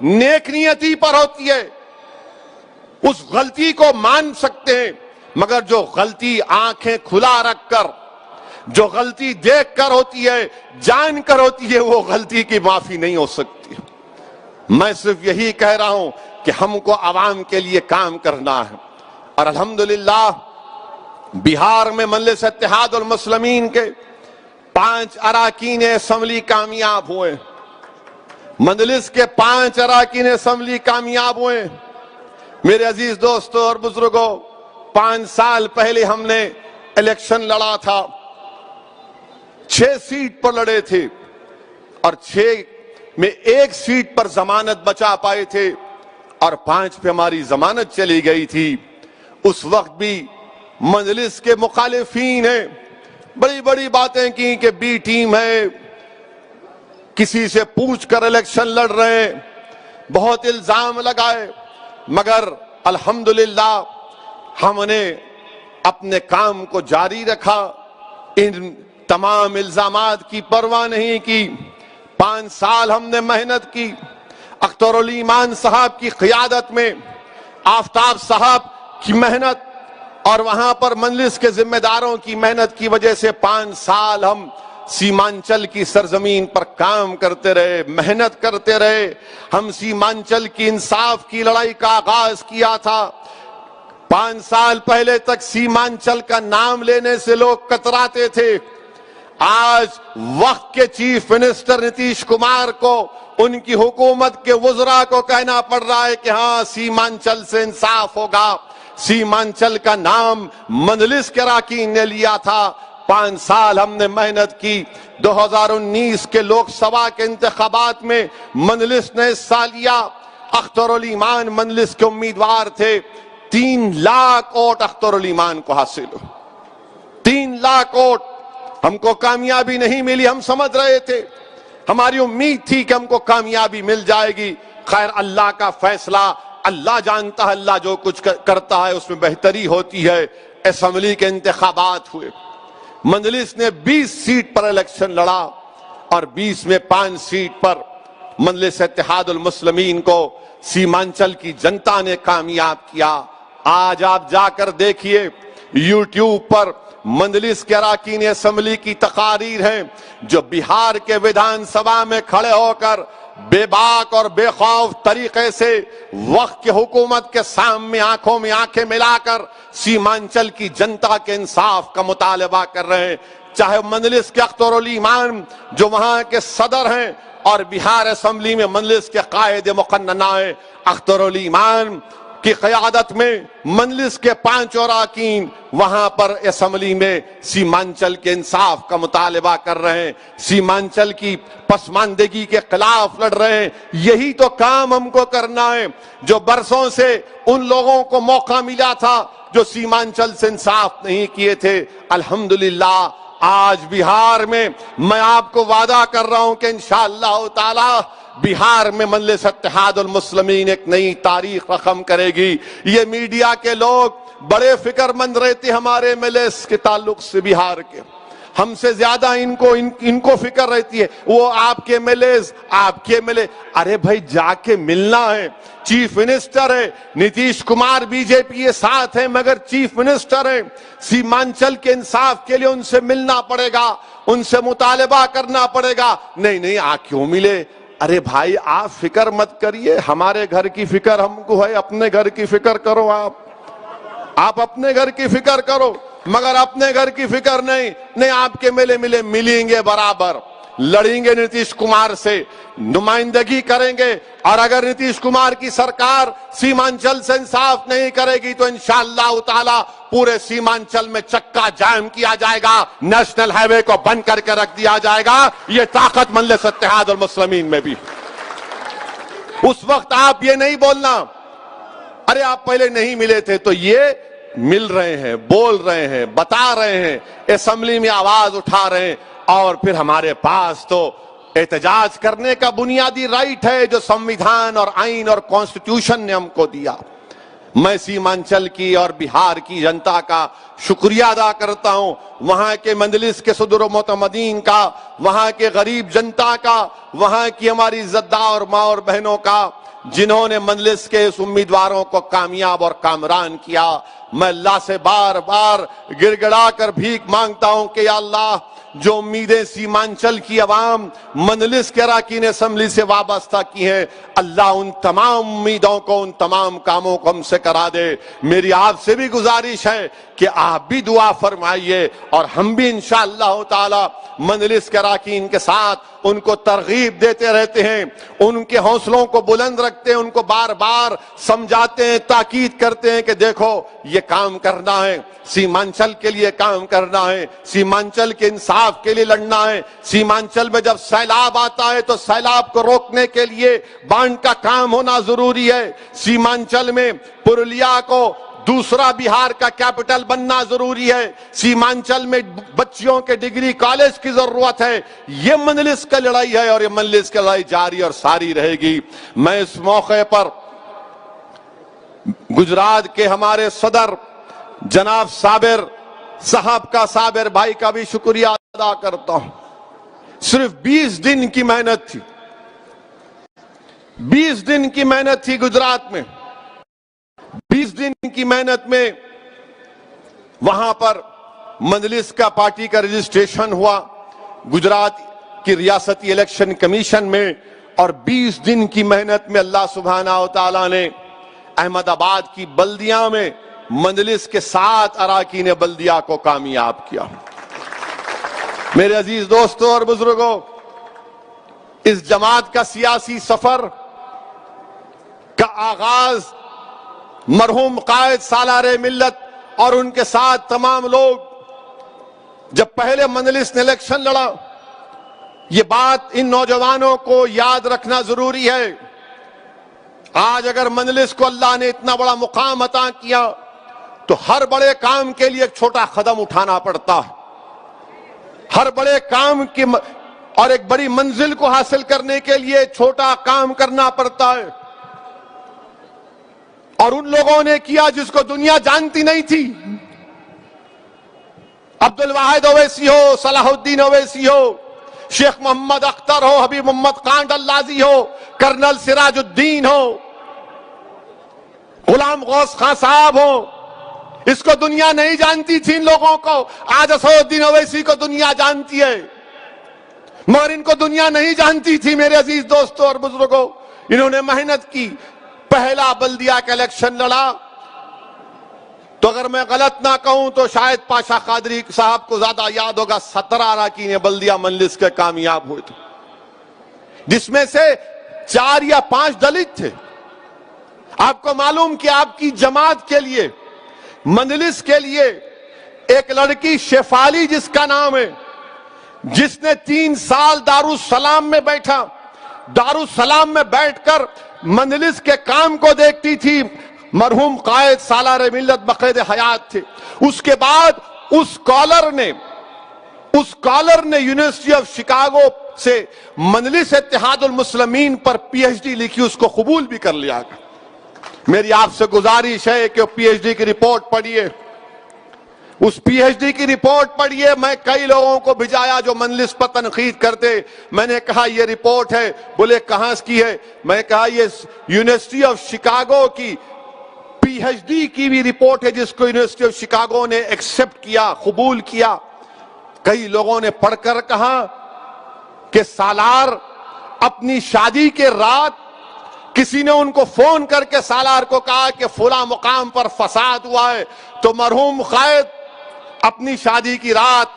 نیک نیتی پر ہوتی ہے اس غلطی کو مان سکتے ہیں، مگر جو غلطی آنکھیں کھلا رکھ کر، جو غلطی دیکھ کر ہوتی ہے، جان کر ہوتی ہے، وہ غلطی کی معافی نہیں ہو سکتی۔ میں صرف یہی کہہ رہا ہوں کہ ہم کو عوام کے لیے کام کرنا ہے، اور الحمدللہ بہار میں مجلس اتحاد المسلمین کے 5 اراکین اسمبلی کامیاب ہوئے، مجلس کے 5 اراکین اسمبلی کامیاب ہوئے۔ میرے عزیز دوستوں اور بزرگوں، 5 سال پہلے ہم نے الیکشن لڑا تھا، 6 سیٹ پر لڑے تھے، اور 6 میں 1 سیٹ پر ضمانت بچا پائے تھے، اور 5 پہ ہماری ضمانت چلی گئی تھی۔ اس وقت بھی مجلس کے مخالفین ہیں، بڑی بڑی باتیں کی کہ بی ٹیم ہے، کسی سے پوچھ کر الیکشن لڑ رہے ہیں، بہت الزام لگائے، مگر الحمدللہ ہم نے اپنے کام کو جاری رکھا، ان تمام الزامات کی پرواہ نہیں کی۔ 5 سال ہم نے محنت کی، اختر الایمان صاحب کی قیادت میں، آفتاب صاحب کی محنت اور وہاں پر مجلس کے ذمہ داروں کی محنت کی وجہ سے 5 سال ہم سیمانچل کی سرزمین پر کام کرتے رہے، محنت کرتے رہے۔ ہم سیمانچل کی انصاف کی لڑائی کا آغاز کیا تھا۔ 5 سال پہلے تک سیمانچل کا نام لینے سے لوگ کتراتے تھے، آج وقت کے چیف منسٹر نتیش کمار کو، ان کی حکومت کے وزراء کو کہنا پڑ رہا ہے کہ ہاں سیمانچل سے انصاف ہوگا۔ سیمانچل کا نام مجلس کے اراکین نے لیا تھا۔ 5 سال ہم نے محنت کی۔ 2019 کے لوک سبھا کے انتخابات میں مجلس نے حصہ لیا، اختر الایمان مجلس کے امیدوار تھے، 3 لاکھ ووٹ اختر الایمان کو حاصل ہو، 3 لاکھ ووٹ۔ ہم کو کامیابی نہیں ملی، ہم سمجھ رہے تھے، ہماری امید تھی کہ ہم کو کامیابی مل جائے گی۔ خیر، اللہ کا فیصلہ، اللہ جانتا ہے، اللہ جو کچھ کرتا ہے اس میں بہتری ہوتی ہے۔ اسمبلی کے انتخابات ہوئے، مجلس نے 20 سیٹ پر الیکشن لڑا، اور 20 میں 5 سیٹ پر مجلس اتحاد المسلمین کو سیمانچل کی جنتا نے کامیاب کیا۔ آج آپ جا کر دیکھیے، یوٹیوب پر مجلس کے اراکین اسمبلی کی تقاریر ہیں جو بہار کے ویدھان سبھا میں کھڑے ہو کر بے باک اور بے خوف طریقے سے وقت کی حکومت کے سامنے آنکھوں میں آنکھیں ملا کر سیمانچل کی جنتا کے انصاف کا مطالبہ کر رہے ہیں۔ چاہے مجلس کے اختر الایمان جو وہاں کے صدر ہیں اور بہار اسمبلی میں مجلس کے قائد مقننہ اختر الایمان کی قیادت میں مجلس کے 5 اراکین وہاں پر اسمبلی میں سیمانچل کے انصاف کا مطالبہ کر رہے ہیں، سیمانچل کی پسماندگی کے خلاف لڑ رہے ہیں۔ یہی تو کام ہم کو کرنا ہے جو برسوں سے ان لوگوں کو موقع ملا تھا جو سیمانچل سے انصاف نہیں کیے تھے۔ الحمدللہ آج بہار میں میں آپ کو وعدہ کر رہا ہوں کہ انشاءاللہ تعالی بہار میں مجلس اتحاد المسلمین ایک نئی تاریخ رقم کرے گی۔ یہ میڈیا کے لوگ بڑے فکر مند رہتے ہمارے MLAs کے تعلق سے، بہار کے ہم سے زیادہ ان کو فکر رہتی ہے۔ وہ آپ کے MLAs، آپ کے MLA، ارے بھائی جا کے ملنا ہے۔ چیف منسٹر ہے نتیش کمار، بی جے پی کے ساتھ ہیں مگر چیف منسٹر ہیں، سیمانچل کے انصاف کے لیے ان سے ملنا پڑے گا، ان سے مطالبہ کرنا پڑے گا۔ نہیں کیوں ملے؟ ارے بھائی آپ فکر مت کریے، ہمارے گھر کی فکر ہم کو ہے، اپنے گھر کی فکر کرو۔ آپ اپنے گھر کی فکر کرو، مگر اپنے گھر کی فکر نہیں آپ کے ملیں گے، برابر لڑیں گے نتیش کمار سے، نمائندگی کریں گے، اور اگر نتیش کمار کی سرکار سیمانچل سے انصاف نہیں کرے گی تو انشاءاللہ تعالی پورے سیمانچل میں چکا جام کیا جائے گا، نیشنل ہائی وے کو بند کر کے رکھ دیا جائے گا۔ یہ طاقت مجلس اتحاد المسلمین میں بھی۔ اس وقت آپ یہ نہیں بولنا ارے آپ پہلے نہیں ملے تھے، تو یہ مل رہے ہیں، بول رہے ہیں، بتا رہے ہیں، اسمبلی میں آواز اٹھا رہے ہیں، اور پھر ہمارے پاس تو احتجاج کرنے کا بنیادی رائٹ ہے جو سمویدھان اور آئین اور کانسٹیٹیوشن نے ہم کو دیا۔ میں سیمانچل کی اور بہار کی جنتا کا شکریہ ادا کرتا ہوں، وہاں کے مجلس کے صدر و معتمدین کا، وہاں کے غریب جنتا کا، وہاں کی ہماری عزتدار ماں اور بہنوں کا، جنہوں نے مجلس کے اس امیدواروں کو کامیاب اور کامران کیا۔ میں اللہ سے بار بار گڑ گڑا کر بھیک مانگتا ہوں کہ یا اللہ جو امیدیں سیمانچل کی عوام مجلس کے اراکین اسمبلی سے وابستہ کی ہیں، اللہ ان تمام امیدوں کو، ان تمام کاموں کو ہم سے کرا دے۔ میری آپ سے بھی گزارش ہے کہ آپ بھی دعا فرمائیے، اور ہم بھی انشاءاللہ تعالی مجلس کے اراکین کے ساتھ ان کو ترغیب دیتے رہتے ہیں، ان کے حوصلوں کو بلند رکھتے ہیں، ان کو بار بار سمجھاتے ہیں، تاکید کرتے ہیں کہ دیکھو یہ کام کرنا ہے، سیمانچل کے لیے کام کرنا ہے، سیمانچل کے انصاف کے لیے لڑنا ہے۔ سیمانچل میں جب سیلاب آتا ہے تو سیلاب کو روکنے کے لیے باندھ کا کام ہونا ضروری ہے۔ سیمانچل میں پرولیا کو دوسرا بہار کا کیپٹل بننا ضروری ہے۔ سیمانچل میں بچیوں کے ڈگری کالج کی ضرورت ہے۔ یہ مجلس کا لڑائی ہے، اور یہ مجلس کی لڑائی جاری اور ساری رہے گی۔ میں اس موقع پر گجرات کے ہمارے صدر جناب صابر صاحب کا، صابر بھائی کا بھی شکریہ ادا کرتا ہوں۔ صرف 20 دن کی محنت تھی، 20 دن کی محنت تھی گجرات میں، 20 دن کی محنت میں وہاں پر مجلس کا پارٹی کا رجسٹریشن ہوا گجرات کی ریاستی الیکشن کمیشن میں، اور 20 دن کی محنت میں اللہ سبحانہ و تعالیٰ نے احمد آباد کی بلدیاں میں مجلس کے 7 اراکین بلدیہ کو کامیاب کیا۔ میرے عزیز دوستوں اور بزرگوں، اس جماعت کا سیاسی سفر کا آغاز مرحوم قائد سالار ملت اور ان کے ساتھ تمام لوگ جب پہلے مجلس نے الیکشن لڑا، یہ بات ان نوجوانوں کو یاد رکھنا ضروری ہے۔ آج اگر مجلس کو اللہ نے اتنا بڑا مقام عطا کیا تو ہر بڑے کام کے لیے ایک چھوٹا قدم اٹھانا پڑتا ہے، ہر بڑے کام کی اور ایک بڑی منزل کو حاصل کرنے کے لیے چھوٹا کام کرنا پڑتا ہے، اور ان لوگوں نے کیا جس کو دنیا جانتی نہیں تھی۔ عبد الواحد اویسی ہو، صلاح الدین اویسی ہو، شیخ محمد اختر ہو، حبیب محمد کانڈ اللازی ہو، کرنل سراج الدین ہو، غلام غوث خان صاحب ہو، اس کو دنیا نہیں جانتی تھی ان لوگوں کو۔ آج اسد الدین اویسی کو دنیا جانتی ہے، مگر ان کو دنیا نہیں جانتی تھی۔ میرے عزیز دوستوں اور بزرگوں، انہوں نے محنت کی، پہلا بلدیہ کا الیکشن لڑا تو اگر میں غلط نہ کہوں تو شاید پاشا قادری صاحب کو زیادہ یاد ہوگا، 17 اراکین بلدیہ مجلس کے کامیاب ہوئے تھے۔ جس میں سے 4 یا 5 دلت تھے. آپ کو معلوم کہ آپ کی جماعت کے لیے، مجلس کے لیے ایک لڑکی شیفالی جس کا نام ہے، جس نے 3 سال دارالسلام میں بیٹھا، دارالسلام میں بیٹھ کر مجلس کے کام کو دیکھتی تھی. مرحوم قائد سالار ملت بقید حیات تھے. اس کے بعد اس کالر نے یونیورسٹی آف شکاگو سے مجلس اتحاد المسلمین پر پی ایچ ڈی لکھی، اس کو قبول بھی کر لیا. میری آپ سے گزارش ہے کہ پی ایچ ڈی کی رپورٹ پڑھیے، اس پی ایچ ڈی کی رپورٹ پڑھیے. میں کئی لوگوں کو بھجایا جو مجلس پر تنقید کرتے. میں نے کہا یہ رپورٹ ہے. بولے کہاں کی ہے؟ میں نے کہا یہ یونیورسٹی آف شکاگو کی پی ایچ ڈی کی بھی رپورٹ ہے، جس کو یونیورسٹی آف شکاگو نے ایکسپٹ کیا، قبول کیا. کئی لوگوں نے پڑھ کر کہا کہ سالار اپنی شادی کے رات کسی نے ان کو فون کر کے سالار کو کہا کہ فلاں مقام پر فساد ہوا ہے، تو مرحوم قائد اپنی شادی کی رات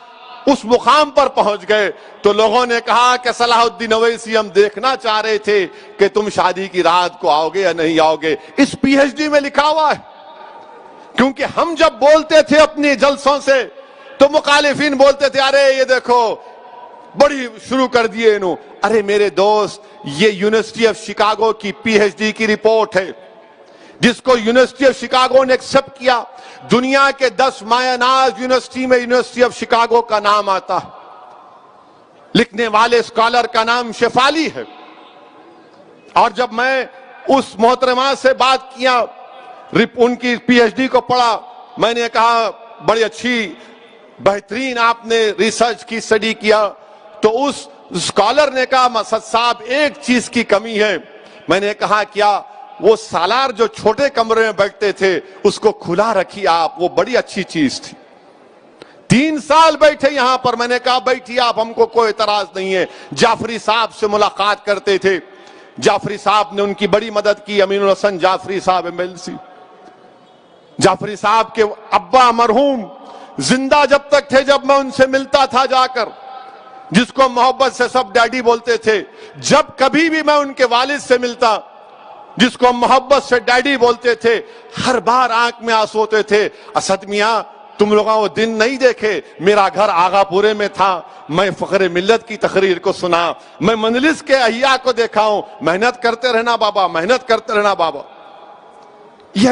اس مقام پر پہنچ گئے. تو لوگوں نے کہا کہ صلاح الدین اویسی ہم دیکھنا چاہ رہے تھے کہ تم شادی کی رات کو آؤ گے یا نہیں آؤ گے. اس پی ایچ ڈی میں لکھا ہوا ہے. کیونکہ ہم جب بولتے تھے اپنے جلسوں سے تو مخالفین بولتے تھے ارے یہ دیکھو بڑی شروع کر دیے انہوں. ارے میرے دوست، یہ یونیورسٹی آف شکاگو کی پی ایچ ڈی کی رپورٹ ہے، جس کو یونیورسٹی آف شکاگو نے ایکسپٹ کیا. دنیا کے 10 مایہ ناز یونیورسٹی میں یونیورسٹی آف شکاگو کا نام آتا. لکھنے والے اسکالر کا نام شیفالی ہے. اور جب میں اس محترمہ سے بات کیا، ان کی پی ایچ ڈی کو پڑھا، میں نے کہا بڑی اچھی بہترین آپ نے ریسرچ کی، اسٹڈی کیا. تو اس اسکالر نے کہا مسعد صاحب ایک چیز کی کمی ہے. میں نے کہا کیا؟ وہ سالار جو چھوٹے کمرے میں بیٹھتے تھے اس کو کھلا رکھی آپ، وہ بڑی اچھی چیز تھی. 3 سال بیٹھے یہاں پر. میں نے کہا بیٹھیے آپ، ہم کو کوئی اعتراض نہیں ہے. جعفری صاحب سے ملاقات کرتے تھے، جعفری صاحب نے ان کی بڑی مدد کی. امین الحسن جعفری صاحب MLC. جعفری صاحب کے ابا مرحوم زندہ جب تک تھے، جب میں ان سے ملتا تھا جا کر، جس کو محبت سے سب ڈیڈی بولتے تھے، جب کبھی بھی میں ان کے والد سے ملتا، جس کو محبت سے ڈیڈی بولتے تھے، ہر بار آنکھ میں آنسو ہوتے تھے. اسد میاں تم لوگوں وہ دن نہیں دیکھے، میرا گھر آغا پورے میں تھا، میں فخر ملت کی تقریر کو سنا، میں مجلس کے احیاء کو دیکھا ہوں. محنت کرتے رہنا بابا، محنت کرتے رہنا بابا. یہ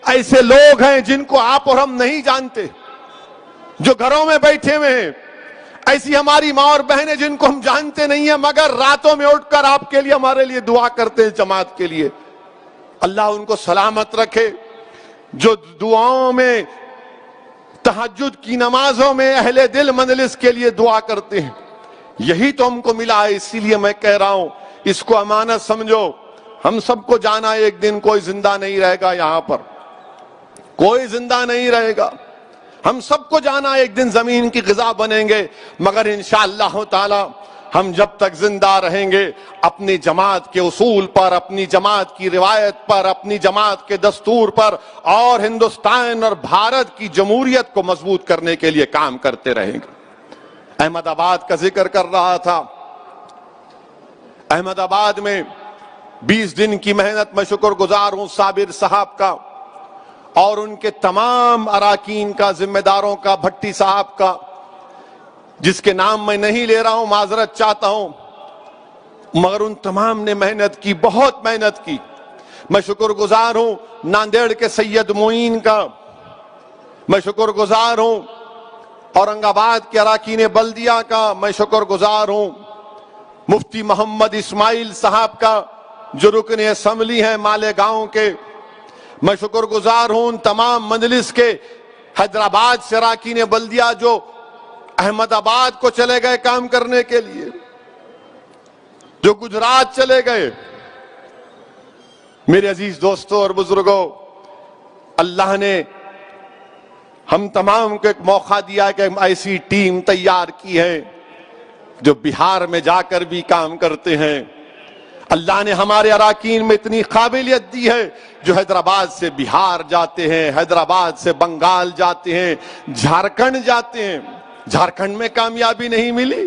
ایسے لوگ ہیں جن کو آپ اور ہم نہیں جانتے، جو گھروں میں بیٹھے ہوئے ہیں. ایسی ہماری ماں اور بہنیں جن کو ہم جانتے نہیں ہیں، مگر راتوں میں اٹھ کر آپ کے لیے، ہمارے لیے دعا کرتے ہیں، جماعت کے لیے. اللہ ان کو سلامت رکھے. جو دعاؤں میں، تہجد کی نمازوں میں اہل دل مجلس کے لیے دعا کرتے ہیں، یہی تو ہم کو ملا ہے. اسی لیے میں کہہ رہا ہوں اس کو امانت سمجھو. ہم سب کو جانا ایک دن، کوئی زندہ نہیں رہے گا یہاں پر، کوئی زندہ نہیں رہے گا. ہم سب کو جانا ایک دن زمین کی غذا بنیں گے. مگر انشاءاللہ تعالی ہم جب تک زندہ رہیں گے اپنی جماعت کے اصول پر، اپنی جماعت کی روایت پر، اپنی جماعت کے دستور پر، اور ہندوستان اور بھارت کی جمہوریت کو مضبوط کرنے کے لیے کام کرتے رہیں گے. احمد آباد کا ذکر کر رہا تھا. احمد آباد میں 20 دن کی محنت، میں شکر گزار ہوں صابر صاحب کا اور ان کے تمام اراکین کا، ذمہ داروں کا، بھٹی صاحب کا، جس کے نام میں نہیں لے رہا ہوں، معذرت چاہتا ہوں، مگر ان تمام نے محنت کی، بہت محنت کی. میں شکر گزار ہوں ناندیڑ کے سید معین کا، میں شکر گزار ہوں اورنگ آباد کے اراکین بلدیہ کا، میں شکر گزار ہوں مفتی محمد اسماعیل صاحب کا جو رکن اسمبلی ہیں مالیگاؤں کے. میں شکر گزار ہوں ان تمام مجلس کے، حیدرآباد سے اراکین بلدیہ جو احمد آباد کو چلے گئے کام کرنے کے لیے، جو گجرات چلے گئے. میرے عزیز دوستوں اور بزرگوں، اللہ نے ہم تمام کو ایک موقع دیا کہ ہم ایسی ٹیم تیار کی ہے جو بہار میں جا کر بھی کام کرتے ہیں. اللہ نے ہمارے اراکین میں اتنی قابلیت دی ہے جو حیدرآباد سے بہار جاتے ہیں، حیدرآباد سے بنگال جاتے ہیں، جھارکھنڈ جاتے ہیں. جھارکھنڈ میں کامیابی نہیں ملی،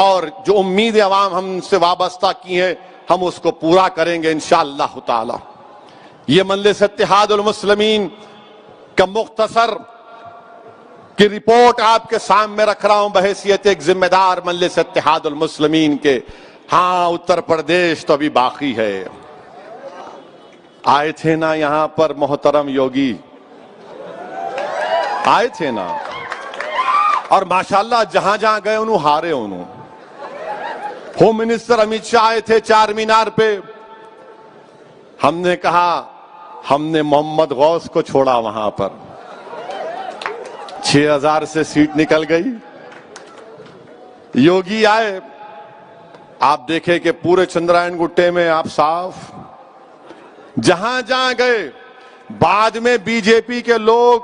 اور جو امید عوام ہم سے وابستہ کی ہیں ہم اس کو پورا کریں گے انشاءاللہ تعالی۔ یہ مجلس اتحاد المسلمین کا مختصر کی رپورٹ آپ کے سامنے رکھ رہا ہوں بحیثیت ایک ذمہ دار مجلس اتحاد المسلمین کے۔ ہاں اتر پردیش تو ابھی باقی ہے۔ آئے تھے نا یہاں پر محترم یوگی، آئے تھے نا، اور ماشاءاللہ جہاں جہاں گئے انہوں ہارے انہوں۔ ہوم منسٹر امیت شاہ آئے تھے چار مینار پہ، ہم نے کہا ہم نے محمد غوث کو چھوڑا وہاں پر، 6000 سے سیٹ نکل گئی۔ یوگی آئے، آپ دیکھیں کہ پورے چندرائن گٹے میں آپ صاف، جہاں جہاں گئے۔ بعد میں بی جے پی کے لوگ،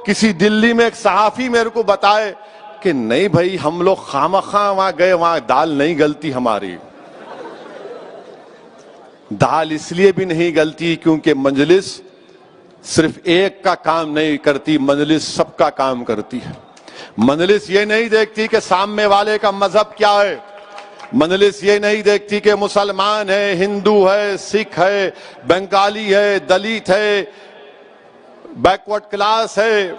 کسی دلی میں ایک صحافی میرے کو بتائے کہ نہیں بھائی ہم لوگ خامخواہ وہاں گئے، وہاں دال نہیں گلتی ہماری۔ دال اس لیے بھی نہیں گلتی کیونکہ مجلس صرف ایک کا کام نہیں کرتی، مجلس سب کا کام کرتی ہے۔ مجلس یہ نہیں دیکھتی کہ سامنے والے کا مذہب کیا ہے، مجلس یہ نہیں دیکھتی کہ مسلمان ہے، ہندو ہے، سکھ ہے، بنگالی ہے، دلت ہے، بیکورڈ کلاس ہے،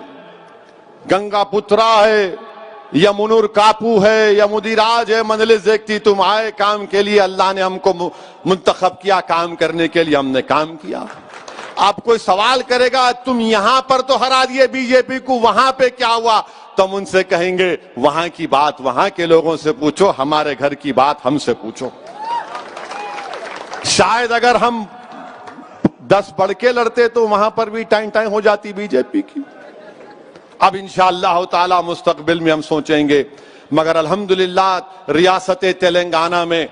گنگا پترا ہے یا منور کاپو ہے یا مدیراج ہے۔ مجلس دیکھتی تم آئے کام کے لیے، اللہ نے ہم کو منتخب کیا کام کرنے کے لیے، ہم نے کام کیا۔ آپ کوئی سوال کرے گا تم یہاں پر تو ہرا دیے بی جے پی کو، وہاں پہ کیا ہوا؟ تو ہم ان سے کہیں گے وہاں کی بات وہاں کے لوگوں سے پوچھو، ہمارے گھر کی بات ہم سے پوچھو۔ شاید اگر ہم 10 بڑھ کے لڑتے تو وہاں پر بھی ٹائم ہو جاتی بی جے پی کی۔ اب انشاءاللہ تعالی مستقبل میں ہم سوچیں گے، مگر الحمدللہ ریاست تلنگانہ میں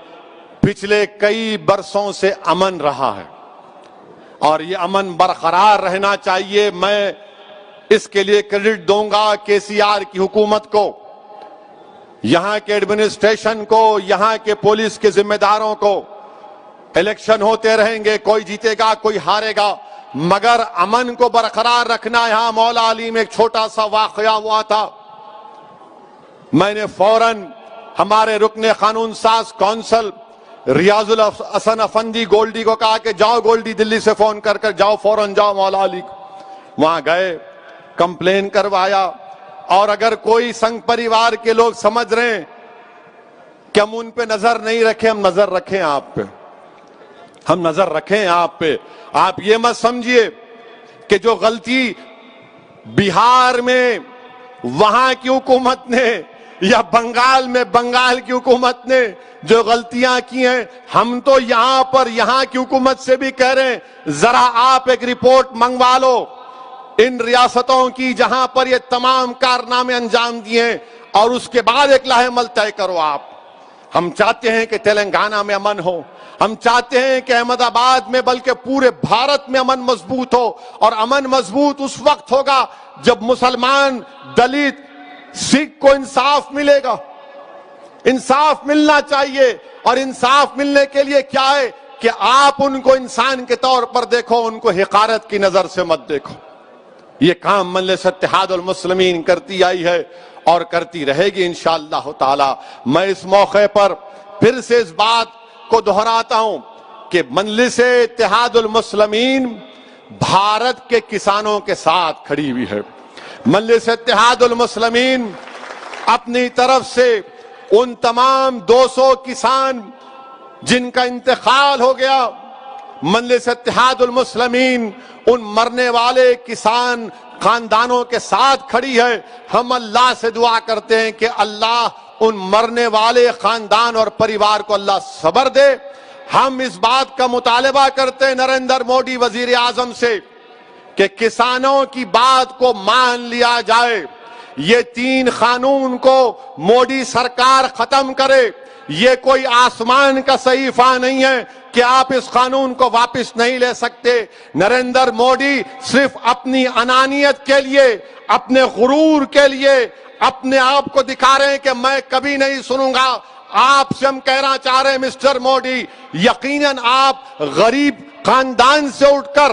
پچھلے کئی برسوں سے امن رہا ہے اور یہ امن برقرار رہنا چاہیے۔ میں اس کے لیے کریڈٹ دوں گا کے سی آر کی حکومت کو، یہاں کے ایڈمنسٹریشن کو، یہاں کے پولیس کے ذمہ داروں کو۔ الیکشن ہوتے رہیں گے، کوئی جیتے گا کوئی ہارے گا، مگر امن کو برقرار رکھنا۔ یہاں مولا علی میں ایک چھوٹا سا واقعہ ہوا تھا، میں نے فوراً ہمارے رکن قانون ساز کونسل ریاض الحسن افندی گولڈی کو کہا کہ جاؤ گولڈی، دلی سے فون کر جاؤ، فوراً جاؤ مولا علی کو۔ وہاں گئے، کمپلین کروایا، اور اگر کوئی سنگ پریوار کے لوگ سمجھ رہے ہیں کہ ہم ان پہ نظر نہیں رکھیں، ہم نظر رکھیں آپ پہ، ہم نظر رکھیں آپ پہ۔ آپ یہ مت سمجھیے کہ جو غلطی بہار میں وہاں کی حکومت نے یا بنگال میں بنگال کی حکومت نے جو غلطیاں کی ہیں، ہم تو یہاں پر یہاں کی حکومت سے بھی کہہ رہے ہیں ذرا آپ ایک رپورٹ منگوا لو ان ریاستوں کی جہاں پر یہ تمام کارنامے انجام دیے، اور اس کے بعد ایک لاہ عمل طے کرو آپ۔ ہم چاہتے ہیں کہ تلنگانہ میں امن ہو، ہم چاہتے ہیں کہ احمد آباد میں بلکہ پورے بھارت میں امن مضبوط ہو، اور امن مضبوط اس وقت ہوگا جب مسلمان، دلت، سکھ کو انصاف ملے گا۔ انصاف ملنا چاہیے، اور انصاف ملنے کے لیے کیا ہے کہ آپ ان کو انسان کے طور پر دیکھو، ان کو حقارت کی نظر سے مت دیکھو۔ یہ کام مجلس اتحاد المسلمین کرتی آئی ہے اور کرتی رہے گی انشاءاللہ تعالی۔ میں اس موقع پر پھر سے اس بات کو دہراتا ہوں کہ مجلس اتحاد المسلمین بھارت کے کسانوں کے ساتھ کھڑی ہوئی ہے۔ مجلس اتحاد المسلمین اپنی طرف سے ان تمام 200 کسان جن کا انتقال ہو گیا، مجلس اتحاد المسلمین ان مرنے والے کسان خاندانوں کے ساتھ کھڑی ہے۔ ہم اللہ سے دعا کرتے ہیں کہ اللہ ان مرنے والے خاندان اور پریوار کو اللہ صبر دے۔ ہم اس بات کا مطالبہ کرتے ہیں نریندر مودی وزیر اعظم سے کہ کسانوں کی بات کو مان لیا جائے، یہ 3 قانون کو مودی سرکار ختم کرے۔ یہ کوئی آسمان کا صحیفہ نہیں ہے کہ آپ اس قانون کو واپس نہیں لے سکتے۔ نریندر مودی صرف اپنی انانیت کے لیے، اپنے غرور کے لیے اپنے آپ کو دکھا رہے ہیں کہ میں کبھی نہیں سنوں گا۔ آپ سے ہم کہنا چاہ رہے ہیں مسٹر مودی، یقیناً آپ غریب خاندان سے اٹھ کر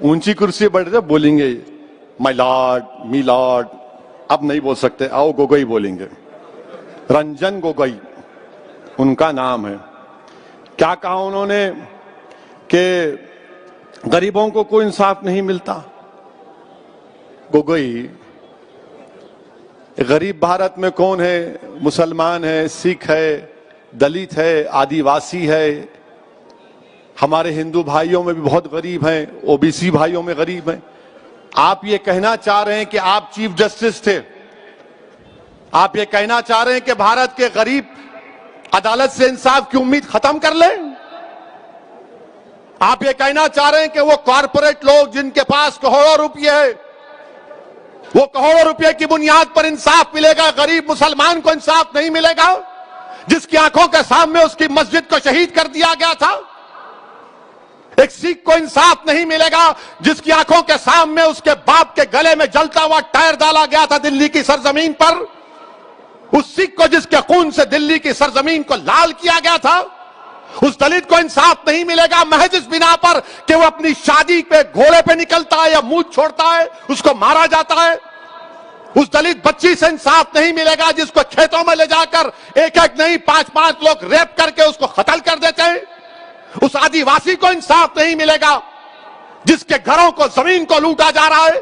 اونچی کرسی بیٹھے بولیں گے مائی لارڈ می لارڈ، اب نہیں بول سکتے، آؤ گوگوئی بولیں گے. رنجن گوگوئی ان کا نام ہے. کیا کہا انہوں نے کہ غریبوں کو کوئی انصاف نہیں ملتا. گوگوئی غریب بھارت میں کون ہے؟ مسلمان ہے، سکھ ہے، دلت ہے، آدیواسی ہے. ہمارے ہندو بھائیوں میں بھی بہت غریب ہیں، او بی سی بھائیوں میں غریب ہیں. آپ یہ کہنا چاہ رہے ہیں کہ آپ چیف جسٹس تھے، آپ یہ کہنا چاہ رہے ہیں کہ بھارت کے غریب عدالت سے انصاف کی امید ختم کر لیں؟ آپ یہ کہنا چاہ رہے ہیں کہ وہ کارپوریٹ لوگ جن کے پاس کروڑوں روپے ہے، وہ کروڑوں روپے کی بنیاد پر انصاف ملے گا، غریب مسلمان کو انصاف نہیں ملے گا جس کی آنکھوں کے سامنے اس کی مسجد کو شہید کر دیا گیا تھا؟ ایک سکھ کو انصاف نہیں ملے گا جس کی آنکھوں کے سامنے اس کے باپ کے گلے میں جلتا ہوا ٹائر ڈالا گیا تھا دلی کی سرزمین پر؟ اس سکھ کو جس کے خون سے دلی کی سرزمین کو لال کیا گیا تھا، اس دلت کو انصاف نہیں ملے گا محض اس بنا پر کہ وہ اپنی شادی پہ گھوڑے پہ نکلتا ہے یا منہ چھوڑتا ہے اس کو مارا جاتا ہے؟ اس دلت بچی سے انصاف نہیں ملے گا جس کو کھیتوں میں لے جا کر ایک ایک نہیں 5-5 لوگ ریپ کر کے اس کو قتل کر دیتے ہیں؟ اس آدیواسی کو انصاف نہیں ملے گا جس کے گھروں کو زمین کو لوٹا جا رہا ہے؟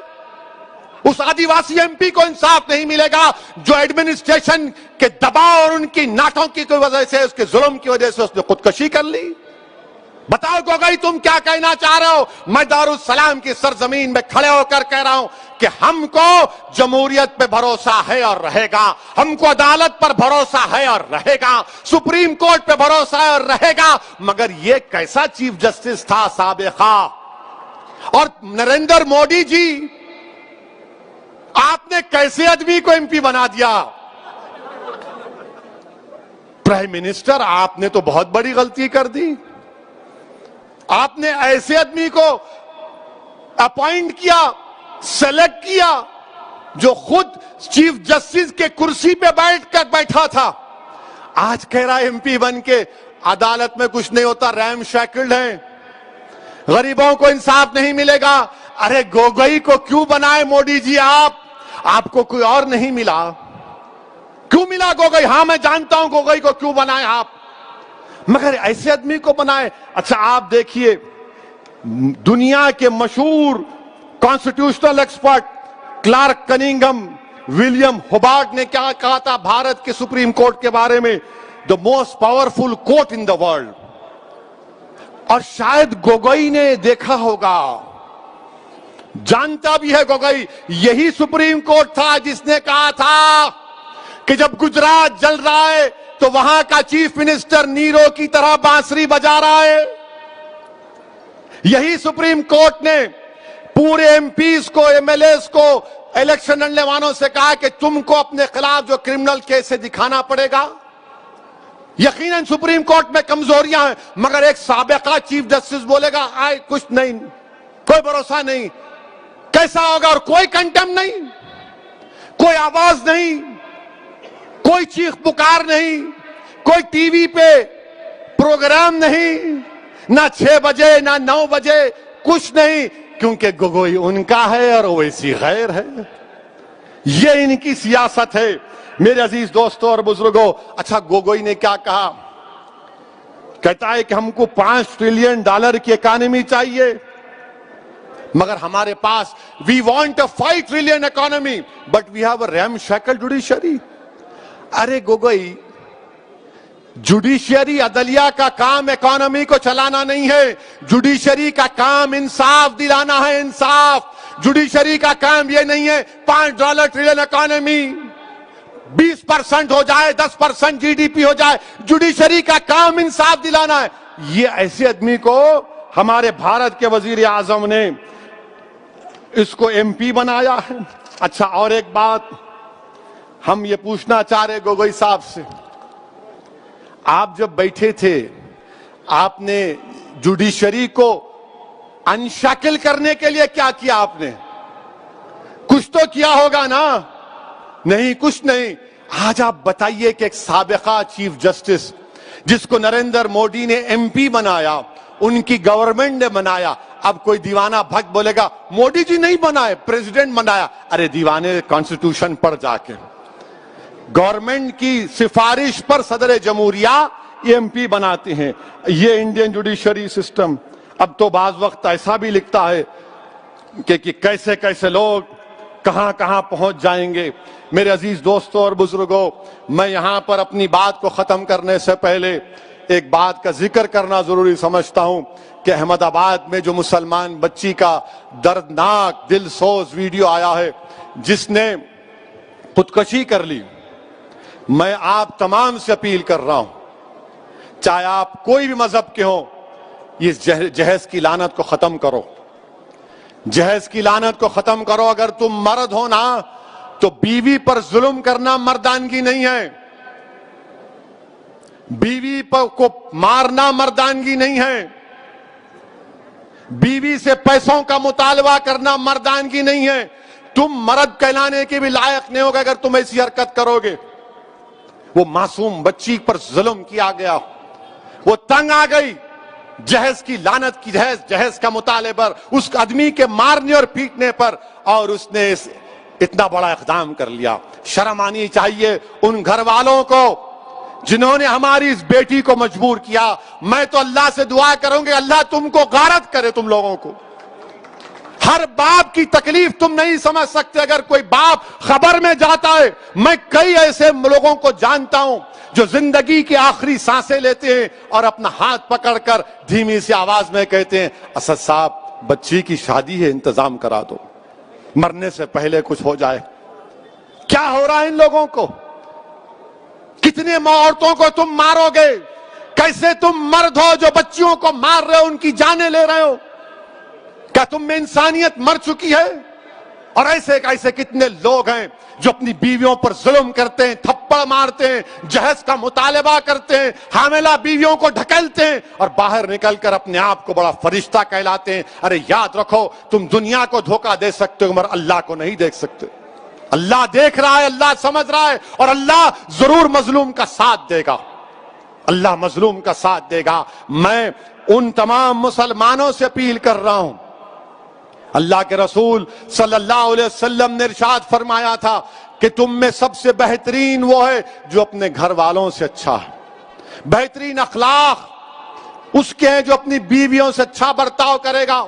اس آدیواسی ایم پی کو انصاف نہیں ملے گا جو ایڈمنسٹریشن کے دباؤ اور ان کی ناٹکی کی وجہ سے، اس کے ظلم کی وجہ سے اس نے خودکشی کر لی؟ بتاؤ گوگوئی تم کیا کہنا چاہ رہے ہو؟ میں دارالسلام کی سرزمین میں کھڑے ہو کر کہہ رہا ہوں کہ ہم کو جمہوریت پہ بھروسہ ہے اور رہے گا، ہم کو عدالت پر بھروسہ ہے اور رہے گا، سپریم کورٹ پہ بھروسہ ہے اور رہے گا. مگر یہ کیسا چیف جسٹس تھا سابقہ؟ اور نریندر مودی جی، آپ نے کیسے آدمی کو ایم پی بنا دیا؟ پرائم منسٹر آپ نے تو بہت بڑی غلطی کر دی. آپ نے ایسے آدمی کو اپوائنٹ کیا، سلیکٹ کیا جو خود چیف جسٹس کے کرسی پہ بیٹھا تھا. آج کہہ رہا ایم پی بن کے عدالت میں کچھ نہیں ہوتا، ریم شیکلڈ ہیں، غریبوں کو انصاف نہیں ملے گا. ارے گوگوئی کو کیوں بنائے مودی جی؟ آپ کو کوئی اور نہیں ملا؟ کیوں ملا گوگوئی؟ ہاں میں جانتا ہوں گوگوئی کو کیوں بنائے آپ، مگر ایسے آدمی کو بنائے. اچھا آپ دیکھیے، دنیا کے مشہور constitutional expert Clark Cunningham, William Hobart نے کیا کہا تھا بھارت کے سپریم کورٹ کے بارے میں؟ The most powerful court in the world. اور شاید گوگوئی نے دیکھا ہوگا، جانتا بھی ہے گوگوئی، یہی سپریم کورٹ تھا جس نے کہا تھا کہ جب گجرات جل رہا ہے تو وہاں کا چیف منسٹر نیرو کی طرح بانسری بجا رہا ہے. یہی سپریم کورٹ نے پورے ایم پیز کو، ایم ایل ایز کو، الیکشن لڑنے والوں سے کہا کہ تم کو اپنے خلاف جو کرمنل کیس ہے دکھانا پڑے گا. یقیناً سپریم کورٹ میں کمزوریاں ہیں، مگر ایک سابقہ چیف جسٹس بولے گا کچھ نہیں، کوئی بھروسہ نہیں، کیسا ہوگا؟ اور کوئی کنٹیم نہیں، کوئی آواز نہیں، کوئی چیخ پکار نہیں، کوئی ٹی وی پہ پروگرام نہیں، نہ 6 بجے نہ 9 بجے، کچھ نہیں، کیونکہ گوگوئی ان کا ہے اور ویسی غیر ہے. یہ ان کی سیاست ہے میرے عزیز دوستوں اور بزرگوں. اچھا گوگوئی نے کیا کہا؟ کہتا ہے کہ ہم کو $5 ٹریلین کی اکانومی چاہیے، مگر ہمارے پاس we want a $5 trillion economy but we have a ramshackle judiciary. Array Gogoi, judiciary عدلیہ کا کام اکانومی کو چلانا نہیں ہے، جوڈیشری کا کام انصاف دلانا ہے. انصاف. جوڈیشری کا کام یہ نہیں ہے $5 ٹریلین اکانومی 20% ہو جائے، 10% جی ڈی پی ہو جائے. جوڈیشری کا کام انصاف دلانا ہے. یہ ایسے آدمی کو ہمارے بھارت کے وزیر اعظم نے اس کو ایم پی بنایا ہے. اچھا اور ایک بات ہم یہ پوچھنا چاہ رہے گوگوئی صاحب سے، آپ جب بیٹھے تھے آپ نے جوڈیشری کو انشکل کرنے کے لیے کیا کیا؟ آپ نے کچھ تو کیا ہوگا نا؟ نہیں، کچھ نہیں. آج آپ بتائیے کہ ایک سابقہ چیف جسٹس جس کو نریندر مودی نے ایم پی بنایا، ان کی گورنمنٹ نے بنایا. اب کوئی دیوانہ بھگ بولے گا مودی جی نہیں بنائے, پریزیڈنٹ بنایا. ارے دیوانے, کانسٹیٹیوشن پر جا کے گورنمنٹ کی سفارش پر صدر جمہوریہ ایم پی بناتے ہیں. یہ انڈین جوڈیشری سسٹم اب تو بعض وقت ایسا بھی لکھتا ہے کہ کیسے کیسے لوگ کہاں کہاں پہنچ جائیں گے. میرے عزیز دوستوں اور بزرگوں, میں یہاں پر اپنی بات کو ختم کرنے سے پہلے ایک بات کا ذکر کرنا ضروری سمجھتا ہوں کہ احمد آباد میں جو مسلمان بچی کا دردناک دل سوز ویڈیو آیا ہے جس نے خودکشی کر لی, میں آپ تمام سے اپیل کر رہا ہوں, چاہے آپ کوئی بھی مذہب کے ہوں, یہ جہیز کی لعنت کو ختم کرو, جہیز کی لعنت کو ختم کرو. اگر تم مرد ہو نا تو بیوی پر ظلم کرنا مردانگی نہیں ہے, بیوی کو مارنا مردانگی نہیں ہے, بیوی سے پیسوں کا مطالبہ کرنا مردانگی نہیں ہے. تم مرد کہلانے کے بھی لائق نہیں ہوگا اگر تم ایسی حرکت کرو گے. وہ معصوم بچی پر ظلم کیا گیا, وہ تنگ آ گئی جہیز کی لعنت کی, جہیز کا مطالبہ اس آدمی کے مارنے اور پیٹنے پر, اور اس نے اتنا بڑا اقدام کر لیا. شرم آنی چاہیے ان گھر والوں کو جنہوں نے ہماری اس بیٹی کو مجبور کیا. میں تو اللہ سے دعا کروں گی اللہ تم کو غارت کرے, تم لوگوں کو. ہر باپ کی تکلیف تم نہیں سمجھ سکتے. اگر کوئی باپ خبر میں جاتا ہے, میں کئی ایسے لوگوں کو جانتا ہوں جو زندگی کی آخری سانسیں لیتے ہیں اور اپنا ہاتھ پکڑ کر دھیمی سی آواز میں کہتے ہیں اسد صاحب بچی کی شادی ہے, انتظام کرا دو, مرنے سے پہلے کچھ ہو جائے. کیا ہو رہا ہے ان لوگوں کو؟ کتنے عورتوں کو تم مارو گے؟ کیسے تم مرد ہو جو بچیوں کو مار رہے ہو, ان کی جانیں لے رہے ہو؟ کیا تم میں انسانیت مر چکی ہے؟ اور ایسے کتنے لوگ ہیں جو اپنی بیویوں پر ظلم کرتے ہیں, تھپڑ مارتے ہیں, جہیز کا مطالبہ کرتے ہیں, حاملہ بیویوں کو ڈھکیلتے ہیں اور باہر نکل کر اپنے آپ کو بڑا فرشتہ کہلاتے ہیں. ارے یاد رکھو تم دنیا کو دھوکہ دے سکتے ہو مگر اللہ کو نہیں دیکھ سکتے. اللہ دیکھ رہا ہے, اللہ سمجھ رہا ہے, اور اللہ ضرور مظلوم کا ساتھ دے گا, اللہ مظلوم کا ساتھ دے گا. میں ان تمام مسلمانوں سے اپیل کر رہا ہوں, اللہ کے رسول صلی اللہ علیہ وسلم نے ارشاد فرمایا تھا کہ تم میں سب سے بہترین وہ ہے جو اپنے گھر والوں سے اچھا ہے. بہترین اخلاق اس کے ہیں جو اپنی بیویوں سے اچھا برتاؤ کرے گا.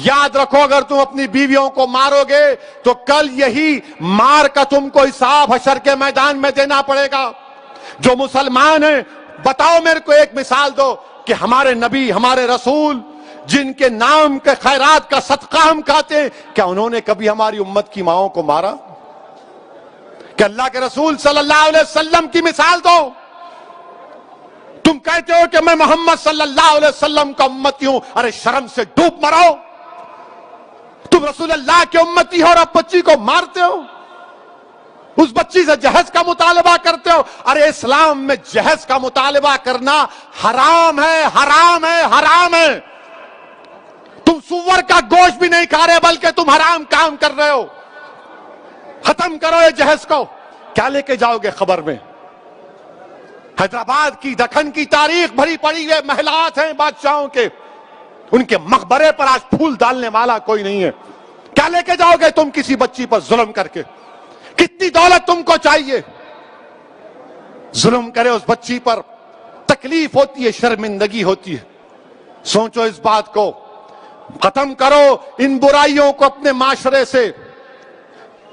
یاد رکھو اگر تم اپنی بیویوں کو مارو گے تو کل یہی مار کا تم کو حساب حشر کے میدان میں دینا پڑے گا. جو مسلمان ہیں بتاؤ میرے کو ایک مثال دو کہ ہمارے نبی ہمارے رسول جن کے نام کے خیرات کا صدقہ ہم کھاتے ہیں, کیا انہوں نے کبھی ہماری امت کی ماؤں کو مارا؟ کہ اللہ کے رسول صلی اللہ علیہ وسلم کی مثال دو. تم کہتے ہو کہ میں محمد صلی اللہ علیہ وسلم کا امتی ہوں, ارے شرم سے ڈوب مرو. تم رسول اللہ کے امتی ہو اور اب بچی کو مارتے ہو, اس بچی سے جہیز کا مطالبہ کرتے ہو. ارے اسلام میں جہیز کا مطالبہ کرنا حرام ہے, حرام ہے, حرام ہے. تم سور کا گوشت بھی نہیں کھا رہے بلکہ تم حرام کام کر رہے ہو. ختم کرو یہ جہیز کو. کیا لے کے جاؤ گے خبر میں؟ حیدرآباد کی دکن کی تاریخ بھری پڑی ہے, محلات ہیں بادشاہوں کے, ان کے مقبرے پر آج پھول ڈالنے والا کوئی نہیں ہے. کیا لے کے جاؤ گے تم کسی بچی پر ظلم کر کے؟ کتنی دولت تم کو چاہیے؟ ظلم کرے اس بچی پر, تکلیف ہوتی ہے, شرمندگی ہوتی ہے. سوچو اس بات کو, ختم کرو ان برائیوں کو اپنے معاشرے سے.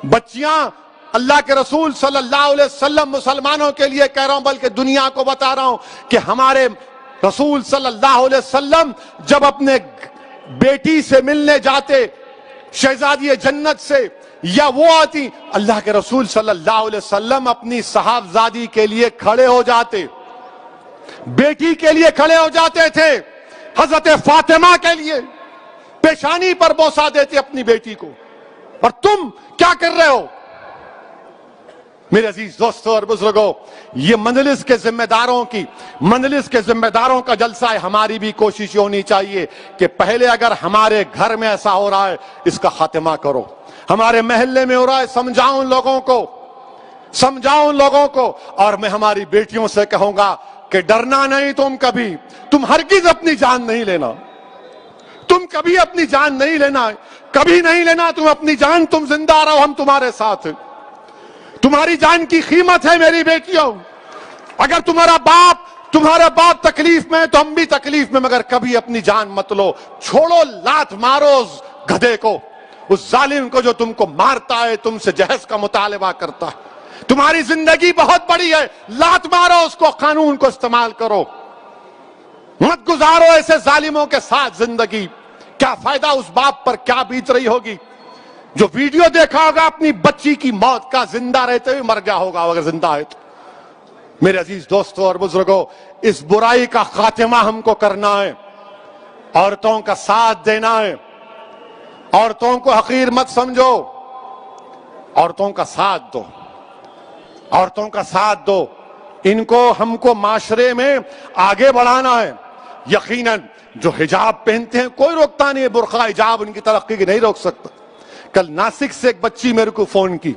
بچیاں اللہ کے رسول صلی اللہ علیہ وسلم مسلمانوں کے لیے کہہ رہا ہوں بلکہ دنیا کو بتا رہا ہوں کہ ہمارے رسول صلی اللہ علیہ وسلم جب اپنے بیٹی سے ملنے جاتے, شہزادی جنت سے, یا وہ آتی, اللہ کے رسول صلی اللہ علیہ وسلم اپنی صاحبزادی کے لیے کھڑے ہو جاتے, بیٹی کے لیے کھڑے ہو جاتے تھے. حضرت فاطمہ کے لیے پیشانی پر بوسہ دیتے اپنی بیٹی کو. اور تم کیا کر رہے ہو؟ میرے عزیز دوستوں اور بزرگوں, یہ مجلس کے ذمہ داروں کا جلسہ ہے. ہماری بھی کوشش ہونی چاہیے کہ پہلے اگر ہمارے گھر میں ایسا ہو رہا ہے اس کا خاتمہ کرو. ہمارے محلے میں ہو رہا ہے, سمجھاؤ ان لوگوں کو. اور میں ہماری بیٹیوں سے کہوں گا کہ ڈرنا نہیں تم ہرگز اپنی جان نہیں لینا، تم کبھی اپنی جان نہیں لینا، کبھی نہیں لینا تم اپنی جان، تم زندہ رہو، ہم تمہارے ساتھ ہیں۔ تمہاری جان کی قیمت ہے میری بیٹیوں، اگر تمہارا باپ تکلیف میں تو ہم بھی تکلیف میں، مگر کبھی اپنی جان مت لو، چھوڑو، لات مارو اس گدھے کو، اس ظالم کو جو تم کو مارتا ہے، تم سے جہیز کا مطالبہ کرتا ہے۔ تمہاری زندگی بہت بڑی ہے، لات مارو اس کو، قانون کو استعمال کرو، مت گزارو ایسے ظالموں کے ساتھ زندگی۔ کیا فائدہ اس باپ پر کیا بیت رہی ہوگی جو ویڈیو دیکھا ہوگا اپنی بچی کی موت کا، زندہ رہتے ہوئے مر گیا ہوگا اگر زندہ ہے تو۔ میرے عزیز دوستوں اور بزرگوں، اس برائی کا خاتمہ ہم کو کرنا ہے، عورتوں کا ساتھ دینا ہے، عورتوں کو حقیر مت سمجھو، عورتوں کا ساتھ دو، عورتوں کا ساتھ دو، ان کو ہم کو معاشرے میں آگے بڑھانا ہے۔ یقیناً جو حجاب پہنتے ہیں کوئی روکتا نہیں ہے، برقع حجاب ان کی ترقی کی نہیں روک سکتا۔ کل ناسک سے ایک بچی میرے کو فون کی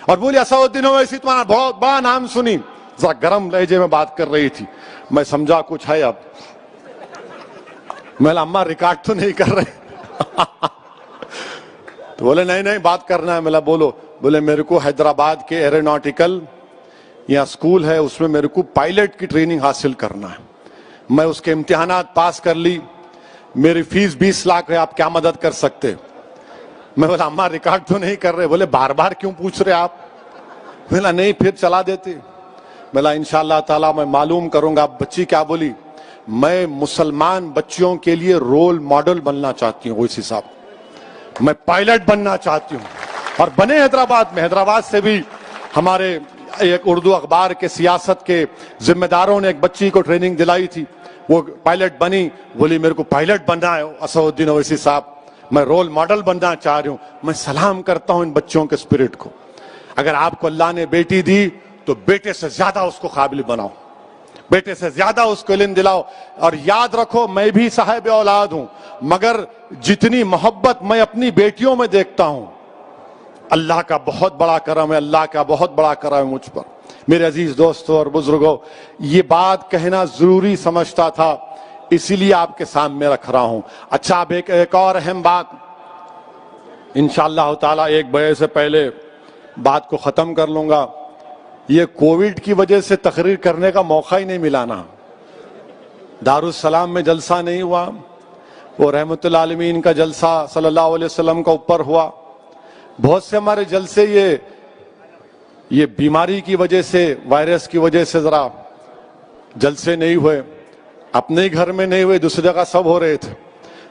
اور بولی اسدالدین اویسی تمہارا بہت بڑا نام سنی، ذرا گرم لہجے میں بات کر رہی تھی، میں سمجھا کچھ ہے اب، میں نے اماں ریکارڈ تو نہیں کر رہے تو بولے نہیں بات کرنا ہے، میں بولو، بولے میرے کو حیدرآباد کے ایروناٹیکل یا اسکول ہے اس میں میرے کو پائلٹ کی ٹریننگ حاصل کرنا ہے، میں اس کے امتحانات پاس کر لی، میری فیس 20 لاکھ ہے، آپ کیا مدد کر سکتے؟ میں بولا اماں ریکارڈ تو نہیں کر رہے، بولے بار بار کیوں پوچھ رہے آپ؟ میں بولا نہیں پھر چلا دیتے، میں بولا انشاءاللہ تعالیٰ میں معلوم کروں گا۔ بچی کیا بولی؟ میں مسلمان بچیوں کے لیے رول ماڈل بننا چاہتی ہوں، اویسی صاحب میں پائلٹ بننا چاہتی ہوں، اور بنے حیدرآباد میں۔ حیدرآباد سے بھی ہمارے ایک اردو اخبار کے سیاست کے ذمہ داروں نے ایک بچی کو ٹریننگ دلائی تھی، وہ پائلٹ بنی، بولی میرے کو پائلٹ بننا ہے اسدالدین اویسی صاحب، میں رول ماڈل بننا چاہ رہی ہوں۔ میں سلام کرتا ہوں ان بچوں کے اسپرٹ کو۔ اگر آپ کو اللہ نے بیٹی دی تو بیٹے سے زیادہ اس کو قابل بناؤ، بیٹے سے زیادہ اس کو علم دلاؤ، اور یاد رکھو میں بھی صاحب اولاد ہوں، مگر جتنی محبت میں اپنی بیٹیوں میں دیکھتا ہوں، اللہ کا بہت بڑا کرم ہے، اللہ کا بہت بڑا کرم ہے مجھ پر۔ میرے عزیز دوستوں اور بزرگوں، یہ بات کہنا ضروری سمجھتا تھا، اسی لیے آپ کے سامنے رکھ رہا ہوں۔ اچھا اب ایک اور اہم بات، انشاءاللہ تعالیٰ 1 بجے سے پہلے بات کو ختم کر لوں گا۔ یہ کووڈ کی وجہ سے تقریر کرنے کا موقع ہی نہیں ملا نا، دارالسلام میں جلسہ نہیں ہوا، وہ رحمت اللہ عالمین کا جلسہ صلی اللہ علیہ وسلم کا اوپر ہوا، بہت سے ہمارے جلسے یہ بیماری کی وجہ سے، وائرس کی وجہ سے ذرا جلسے نہیں ہوئے، اپنے گھر میں نہیں ہوئے، دوسری جگہ سب ہو رہے تھے،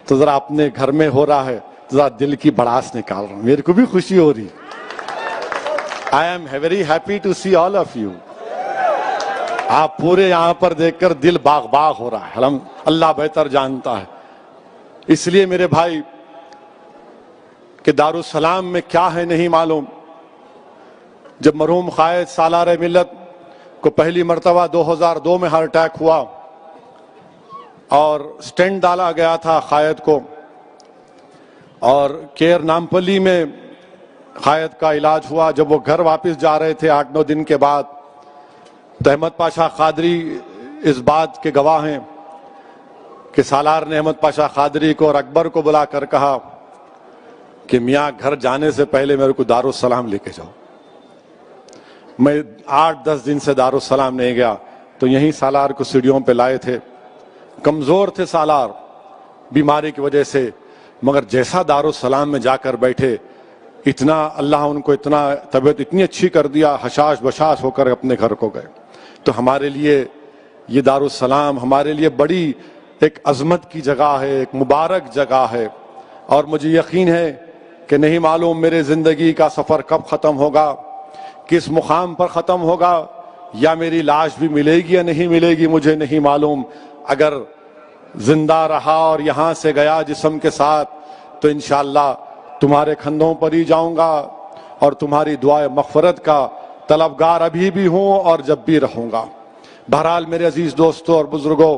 تو ذرا اپنے گھر میں ہو رہا ہے، ذرا دل کی بڑاس نکال رہا ہوں، میرے کو بھی خوشی ہو رہی۔ I am very happy to see all of you۔ آپ پورے یہاں پر دیکھ کر دل باغ باغ ہو رہا ہے، اللہ بہتر جانتا ہے۔ اس لیے میرے بھائی کہ دارالسلام میں کیا ہے نہیں معلوم۔ جب مرحوم قائد سالار ملت کو پہلی مرتبہ 2002 میں ہارٹ اٹیک ہوا اور سٹینٹ ڈالا گیا تھا قائد کو، اور کیر نامپلی میں قائد کا علاج ہوا، جب وہ گھر واپس جا رہے تھے 8-9 دن کے بعد، تو احمد پاشا قادری اس بات کے گواہ ہیں کہ سالار نے احمد پاشا قادری کو اور اکبر کو بلا کر کہا کہ میاں گھر جانے سے پہلے میرے کو دارالسلام لے کے جاؤ۔ میں 8-10 دن سے دارالسلام نہیں گیا، تو یہیں سالار کو سیڑھیوں پہ لائے تھے، کمزور تھے سالار بیماری کی وجہ سے، مگر جیسا دارالسلام میں جا کر بیٹھے، اتنا اللہ ان کو اتنا طبیعت اتنی اچھی کر دیا، حشاش بشاش ہو کر اپنے گھر کو گئے۔ تو ہمارے لیے یہ دارالسلام ہمارے لیے بڑی ایک عظمت کی جگہ ہے، ایک مبارک جگہ ہے، اور مجھے یقین ہے کہ نہیں معلوم میرے زندگی کا سفر کب ختم ہوگا، کس مقام پر ختم ہوگا، یا میری لاش بھی ملے گی یا نہیں ملے گی مجھے نہیں معلوم۔ اگر زندہ رہا اور یہاں سے گیا جسم کے ساتھ تو انشاءاللہ تمہارے کھندوں پر ہی جاؤں گا، اور تمہاری دعائے مغفرت کا طلبگار ابھی بھی ہوں اور جب بھی رہوں گا۔ بہرحال میرے عزیز دوستوں اور بزرگوں،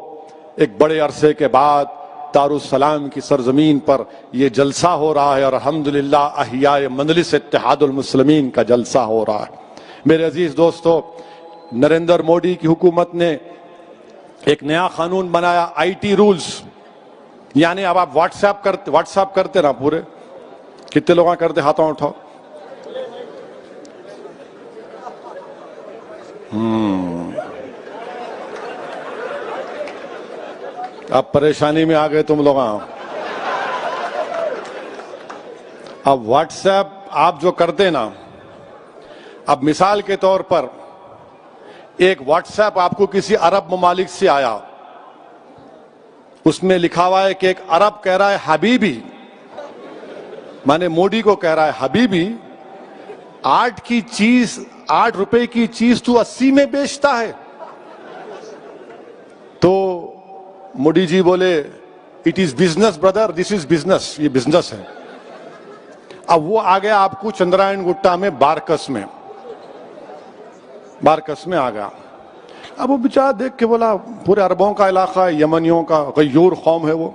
ایک بڑے عرصے کے بعد دارالسلام کی سرزمین پر یہ جلسہ ہو رہا ہے، اور الحمدللہ احیاء مجلس اتحاد المسلمین کا جلسہ ہو رہا ہے۔ میرے عزیز دوستوں، نریندر مودی کی حکومت نے ایک نیا قانون بنایا IT رولز، یعنی اب آپ واٹس ایپ کرتے نا پورے، کتنے لوگ کرتے ہاتھوں اٹھاؤ، اب پریشانی میں آ گئے تم لوگ. اب واٹس ایپ آپ جو کرتے نا، اب مثال کے طور پر ایک واٹس ایپ آپ کو کسی عرب ممالک سے آیا، اس میں لکھا ہوا ہے کہ ایک عرب کہہ رہا ہے حبیبی، مانے موڈی کو کہہ رہا ہے حبیبی 8 روپے کی چیز تو 80 میں بیچتا ہے. تو موڈی جی بولے it is business Brother, this is business, یہ بزنس ہے. اب وہ آ گیا آپ کو چندرائن گٹا میں بارکس میں آ گیا. اب وہ بیچارہ دیکھ کے بولا پورے عربوں کا علاقہ ہے، یمنیوں کا غیور قوم ہے وہ،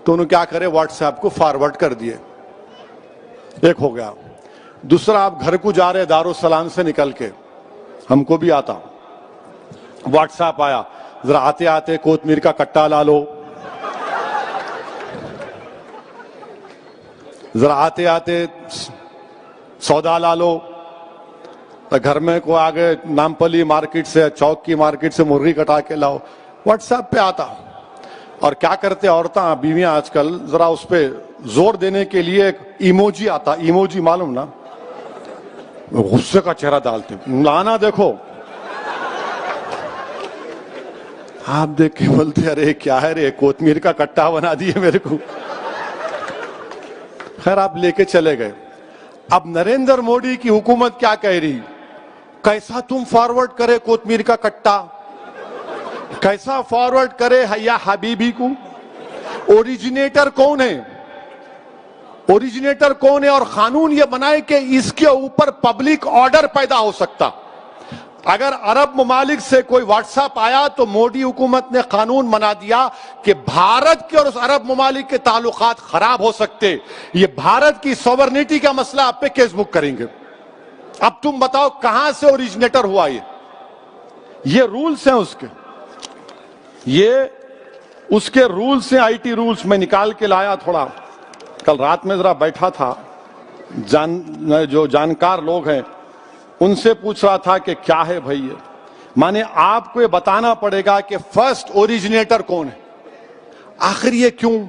تو انہوں کیا کرے واٹس ایپ کو فارورڈ کر دیے. ایک ہو گیا. دوسرا آپ گھر کو جا رہے دارالسلام سے نکل کے، ہم کو بھی آتا، واٹس ایپ آیا ذرا آتے آتے کوتمیر کا کٹا لا لو، ذرا آتے آتے سودا لا لو. گھر میں کو آگے نامپلی مارکیٹ سے، چوک کی مارکیٹ سے مرغی کٹا کے لاؤ. واٹس ایپ پہ آتا. اور کیا کرتے عورتیں بیویاں آج کل، ذرا اس پہ زور دینے کے لیے ایک ایموجی آتا، ایموجی معلوم نا، غصے کا چہرہ ڈالتے، لانا دیکھو. آپ دیکھ کے بولتے ارے کیا ہے رے، کوتمیر کا کٹا بنا دیے میرے کو. خیر آپ لے کے چلے گئے. اب نریندر مودی کی حکومت کیا کہہ رہی، کیسا تم فارورڈ کرے کوتمیر کا کٹا، کیسا فارورڈ کرے یا حبیبی کو. اوریجنیٹر کون ہے، اوریجنیٹر کون ہے؟ اور قانون یہ بنائے کہ اس کے اوپر پبلک آرڈر پیدا ہو سکتا. اگر عرب ممالک سے کوئی واٹس ایپ آیا تو مودی حکومت نے قانون بنا دیا کہ بھارت کے اور اس عرب ممالک کے تعلقات خراب ہو سکتے، یہ بھارت کی سوورنٹی کا مسئلہ آپ پہ کیس بک کریں گے. اب تم بتاؤ کہاں سے اوریجنیٹر ہوا یہ رولز ہیں اس کے، یہ اس کے رولز ہیں. IT رولز میں نکال کے لایا تھوڑا، کل رات میں ذرا بیٹھا تھا، جو جانکار لوگ ہیں ان سے پوچھ رہا تھا کہ کیا ہے بھائی یہ. مانے آپ کو یہ بتانا پڑے گا کہ فرسٹ اوریجنیٹر کون ہے. آخر یہ کیوں،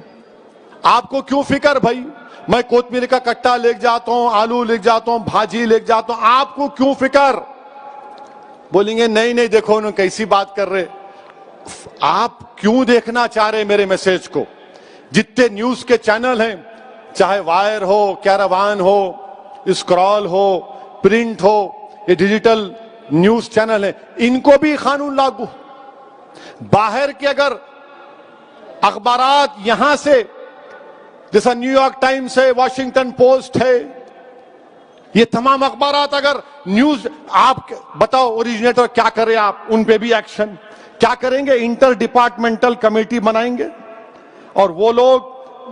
آپ کو کیوں فکر بھائی؟ میں کوتمیر کا کٹا لے جاتا ہوں، آلو لے جاتا ہوں، بھاجی لے جاتا ہوں، آپ کو کیوں فکر؟ بولیں گے نہیں دیکھو انہوں کیسی بات کر رہے. آپ کیوں دیکھنا چاہ رہے میرے میسج کو؟ جتنے نیوز کے چینل ہیں، چاہے وائر ہو، کیراوان ہو، اسکرال ہو، پرنٹ ہو، یہ ڈیجیٹل نیوز چینل ہیں، ان کو بھی قانون لاگو. باہر کے اگر اخبارات یہاں سے، جیسا نیو یارک ٹائمز ہے، واشنگٹن پوسٹ ہے، یہ تمام اخبارات اگر نیوز، آپ بتاؤ اوریجنیٹر کیا کرے؟ آپ ان پہ بھی ایکشن کیا کریں گے؟ انٹر ڈپارٹمنٹل کمیٹی بنائیں گے اور وہ لوگ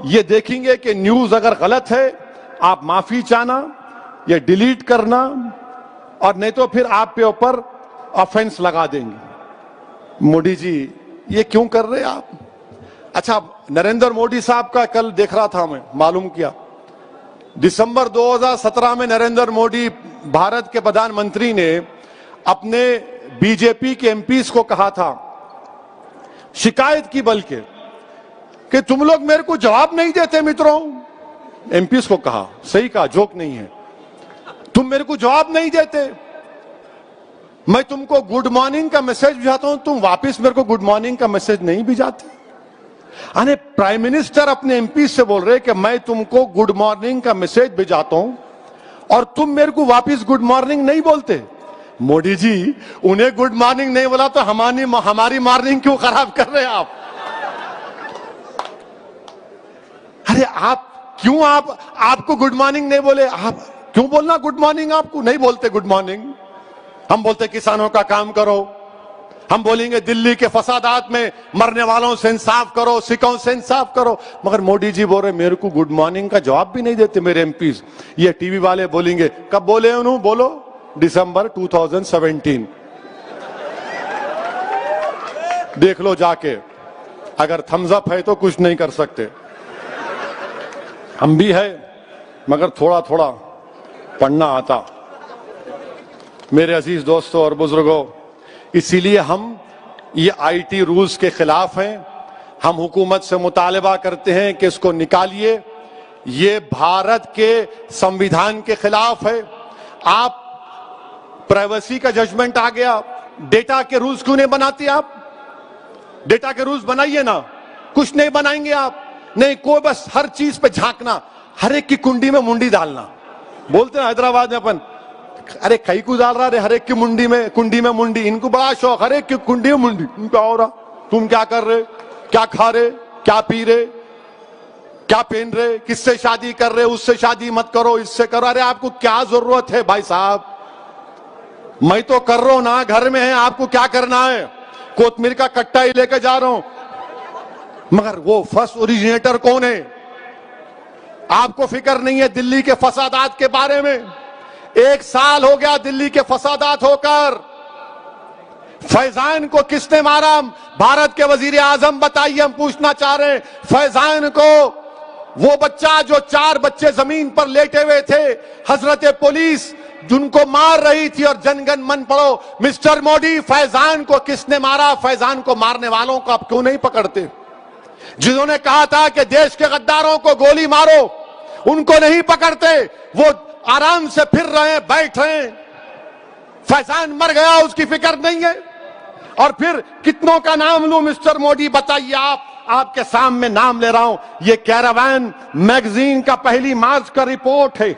یہ دیکھیں گے کہ نیوز اگر غلط ہے آپ معافی چاہنا یا ڈیلیٹ کرنا، اور نہیں تو پھر آپ پہ اوپر آفینس لگا دیں گے. مودی جی یہ کیوں کر رہے آپ؟ اچھا نریندر مودی صاحب کا کل دیکھ رہا تھا میں، معلوم کیا دسمبر 2017 میں نریندر مودی بھارت کے پردھان منتری نے اپنے BJP کے MPs کو کہا تھا، شکایت کی بلکہ، کہ تم لوگ میرے کو جواب نہیں دیتے متروں. MPs کو کہا، صحیح کہا، جوک نہیں ہے، تم میرے کو جواب نہیں دیتے. میں تم کو گڈ مارننگ کا میسج بھیجاتا ہوں، تم واپس میرے کو گڈ مارننگ کا میسج نہیں بھیجاتے. یعنی پرائم منسٹر اپنے MPs سے بول رہے کہ میں تم کو گڈ مارننگ کا میسج بھیجاتا ہوں اور تم میرے کو واپس گڈ مارننگ نہیں بولتے. مودی جی انہیں گڈ مارننگ نہیں بولا تو ہماری مارننگ کیوں خراب کر رہے ہیں آپ؟ ارے آپ کو گڈ مارننگ نہیں بولے، آپ کیوں بولنا گڈ مارننگ؟ آپ کو نہیں بولتے گڈ مارننگ. ہم بولتے کسانوں کا کام کرو، ہم بولیں گے دلی کے فسادات میں مرنے والوں سے انصاف کرو، سکھوں سے انصاف کرو، مگر مودی جی بول رہے میرے کو گڈ مارننگ کا جواب بھی نہیں دیتے میرے MPs. یہ ٹی وی والے بولیں گے، کب بولے انہوں؟ بولو دسمبر 2017. دیکھ لو جا کے. اگر تھمز اپ ہے تو کچھ نہیں کر سکتے. ہم بھی ہے مگر تھوڑا تھوڑا پڑھنا آتا. میرے عزیز دوستوں اور بزرگوں، اسی لیے ہم یہ آئی ٹی رولز کے خلاف ہیں. ہم حکومت سے مطالبہ کرتے ہیں کہ اس کو نکالیے. یہ بھارت کے سمویدھان کے خلاف ہے. آپ پرائیویسی کا ججمنٹ آ گیا، ڈیٹا کے رولز کیوں نہیں بناتے؟ آپ ڈیٹا کے رولز بنائیے نا. کچھ نہیں بنائیں گے آپ. نہیں، کوئی بس ہر چیز پہ جھانکنا، ہر ایک کی کنڈی میں منڈی ڈالنا. بولتے ہیں حیدرآباد میں اپن، ارے کئی کو ڈال رہا، ہر ایک کی کنڈی میں منڈی. ان کو بڑا شوق، ہر ایک کی کنڈی میں منڈی. ان کا ہو رہا، تم کیا کر رہے، کیا کھا رہے، کیا پی رہے، کیا پہن رہے، کس سے شادی کر رہے، اس سے شادی مت کرو، اس سے کرو. ارے آپ کو کیا ضرورت ہے بھائی صاحب؟ میں تو کر رہا ہوں نا، گھر میں ہے. آپ کو کیا کرنا ہے؟ کوتمیر کا کٹا ہی لے کے جا رہا ہوں. مگر وہ فرسٹ اوریجنیٹر کون ہے؟ آپ کو فکر نہیں ہے دلی کے فسادات کے بارے میں. 1 سال ہو گیا دلی کے فسادات ہو کر. فیضان کو کس نے مارا؟ بھارت کے وزیر اعظم بتائیے. ہم پوچھنا چاہ رہے ہیں فیضان کو، وہ بچہ جو 4 بچے زمین پر لیٹے ہوئے تھے، حضرت پولیس جن کو مار رہی تھی، اور جن گن من پڑھو. مسٹر مودی، فیضان کو کس نے مارا؟ فیضان کو مارنے والوں کو آپ کیوں نہیں پکڑتے؟ جنہوں نے کہا تھا کہ دیش کے غداروں کو گولی مارو، ان کو نہیں پکڑتے. وہ آرام سے پھر رہے ہیں، بیٹھ رہے ہیں. فیضان مر گیا، اس کی فکر نہیں ہے. اور پھر کتنوں کا نام لوں مسٹر مودی؟ بتائیے. آپ کے سامنے نام لے رہا ہوں. یہ کیراوین میگزین کا 1 مارچ کا رپورٹ ہے.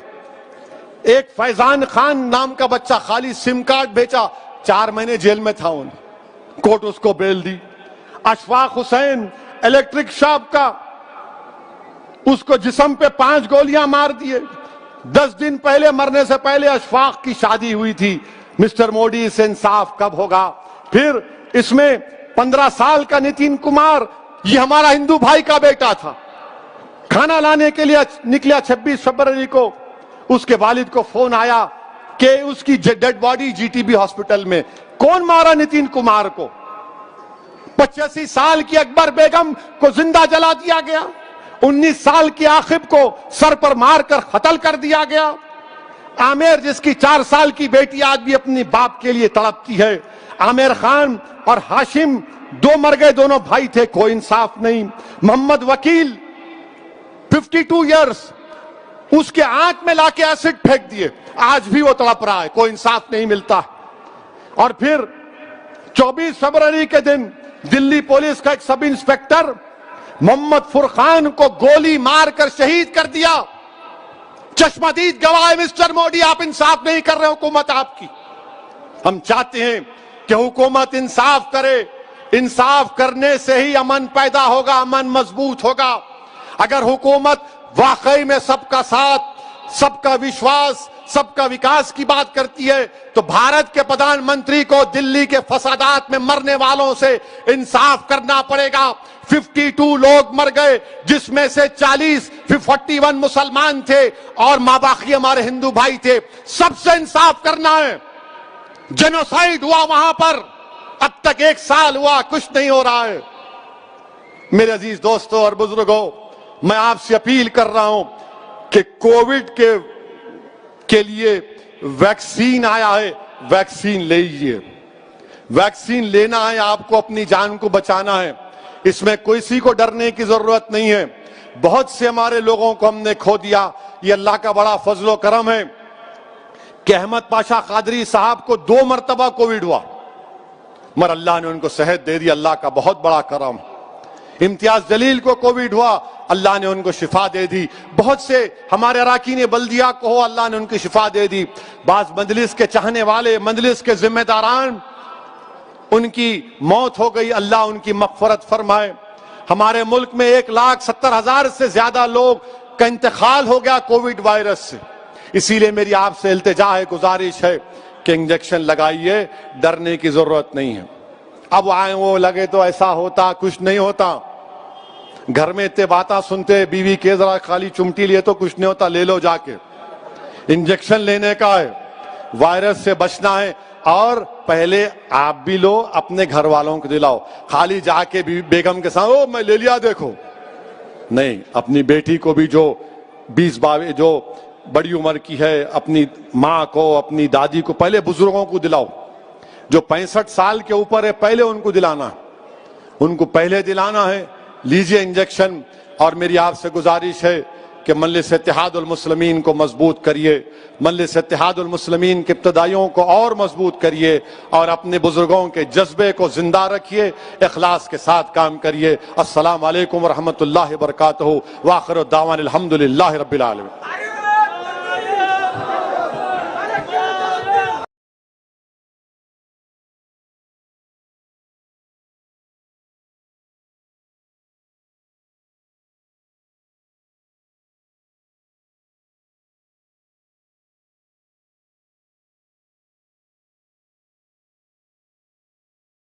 ایک فیضان خان نام کا بچہ خالی سم کارڈ بیچا، 4 مہینے جیل میں تھا. کورٹ اس کو بیل دی. اشفاق حسین الیکٹرک شاپ کا، اس کو جسم پہ 5 گولیاں مار دیے. 10 دن پہلے، مرنے سے پہلے اشفاق کی شادی ہوئی تھی. مسٹر مودی سے انصاف کب ہوگا؟ پھر اس میں 15 سال کا نتن کمار، یہ ہمارا ہندو بھائی کا بیٹا تھا. کھانا لانے کے لیے نکلا 26 فروری کو. اس کے والد کو فون آیا کہ اس کی dead body G T B hospital میں. کون مارا نتن کمار کو؟ 85 سال کی اکبر بیگم کو زندہ جلا دیا گیا. 19 سال کی عاقب کو سر پر مار کر قتل کر دیا گیا. عامر، جس کی 4 سال کی بیٹی آج بھی اپنی باپ کے لیے تڑپتی ہے. عامر خان اور ہاشم 2 مر گئے، دونوں بھائی تھے، کوئی انصاف نہیں. محمد وکیل 52 ایئرز، اس کے آنکھ میں لا کے ایسڈ پھینک دیے، آج بھی وہ تڑپ رہا ہے، کوئی انصاف نہیں ملتا. اور پھر 24 فروری کے دن دلی پولیس کا ایک سب انسپیکٹر محمد فرقان کو گولی مار کر شہید کر دیا. چشمدید گواہ مسٹر مودی، آپ انصاف نہیں کر رہے. حکومت آپ کی، ہم چاہتے ہیں کہ حکومت انصاف کرے. انصاف کرنے سے ہی امن پیدا ہوگا، امن مضبوط ہوگا. اگر حکومت واقعی میں سب کا ساتھ، سب کا وشواس، سب کا وکاس کی بات کرتی ہے، تو بھارت کے پردھان منتری کو دلی کے فسادات میں مرنے والوں سے انصاف کرنا پڑے گا. 52 لوگ مر گئے، جس میں سے 41 مسلمان تھے اور ماباقی ہمارے ہندو بھائی تھے. سب سے انصاف کرنا ہے. جنوسائیڈ ہوا وہاں پر، اب تک 1 سال ہوا، کچھ نہیں ہو رہا ہے. میرے عزیز دوستوں اور بزرگوں، میں آپ سے اپیل کر رہا ہوں کہ کووڈ کے لیے ویکسین آیا ہے، ویکسین لیجئے. ویکسین لینا ہے، آپ کو اپنی جان کو بچانا ہے. اس میں کسی کو ڈرنے کی ضرورت نہیں ہے. بہت سے ہمارے لوگوں کو ہم نے کھو دیا. یہ اللہ کا بڑا فضل و کرم ہے کہ احمد پاشا قادری صاحب کو 2 مرتبہ کووڈ ہوا، مگر اللہ نے ان کو صحت دے دی. اللہ کا بہت بڑا کرم. امتیاز جلیل کو کووڈ ہوا، اللہ نے ان کو شفا دے دی. بہت سے ہمارے اراکین بلدیہ کو ہو، اللہ نے ان کی شفا دے دی. بعض مجلس کے چاہنے والے، مجلس کے ذمہ داران، ان کی موت ہو گئی، اللہ ان کی مغفرت فرمائے. ہمارے ملک میں 1,70,000 سے زیادہ لوگ کا انتقال ہو گیا کووڈ وائرس سے. اسی لیے میری آپ سے التجا ہے، گزارش ہے کہ انجیکشن لگائیے، ڈرنے کی ضرورت نہیں ہے. اب آئے وہ لگے تو ایسا ہوتا، کچھ نہیں ہوتا. گھر میں اتنے باتیں سنتے، بیوی کے ذرا خالی چمٹی لیے تو کچھ نہیں ہوتا، لے لو جا کے. انجیکشن لینے کا ہے، وائرس سے بچنا ہے. اور پہلے آپ بھی لو، اپنے گھر والوں کو دلاؤ. خالی جا کے بیگم کے سامنے میں لے لیا دیکھو نہیں، اپنی بیٹی کو بھی جو 20-22 جو بڑی عمر کی ہے، اپنی ماں کو، اپنی دادی کو، پہلے بزرگوں کو دلاؤ. جو 65 سال کے اوپر ہے پہلے ان کو دلانا، ان کو پہلے دلانا ہے. لیجئے انجیکشن. اور میری آپ سے گزارش ہے کہ مجلس اتحاد المسلمین کو مضبوط کریے، مجلس اتحاد المسلمین کے ابتدائیوں کو اور مضبوط کریے، اور اپنے بزرگوں کے جذبے کو زندہ رکھیے، اخلاص کے ساتھ کام کریے. السلام علیکم ورحمۃ اللہ وبرکاتہ. وآخر الدعوانا الحمدللہ رب العالمین.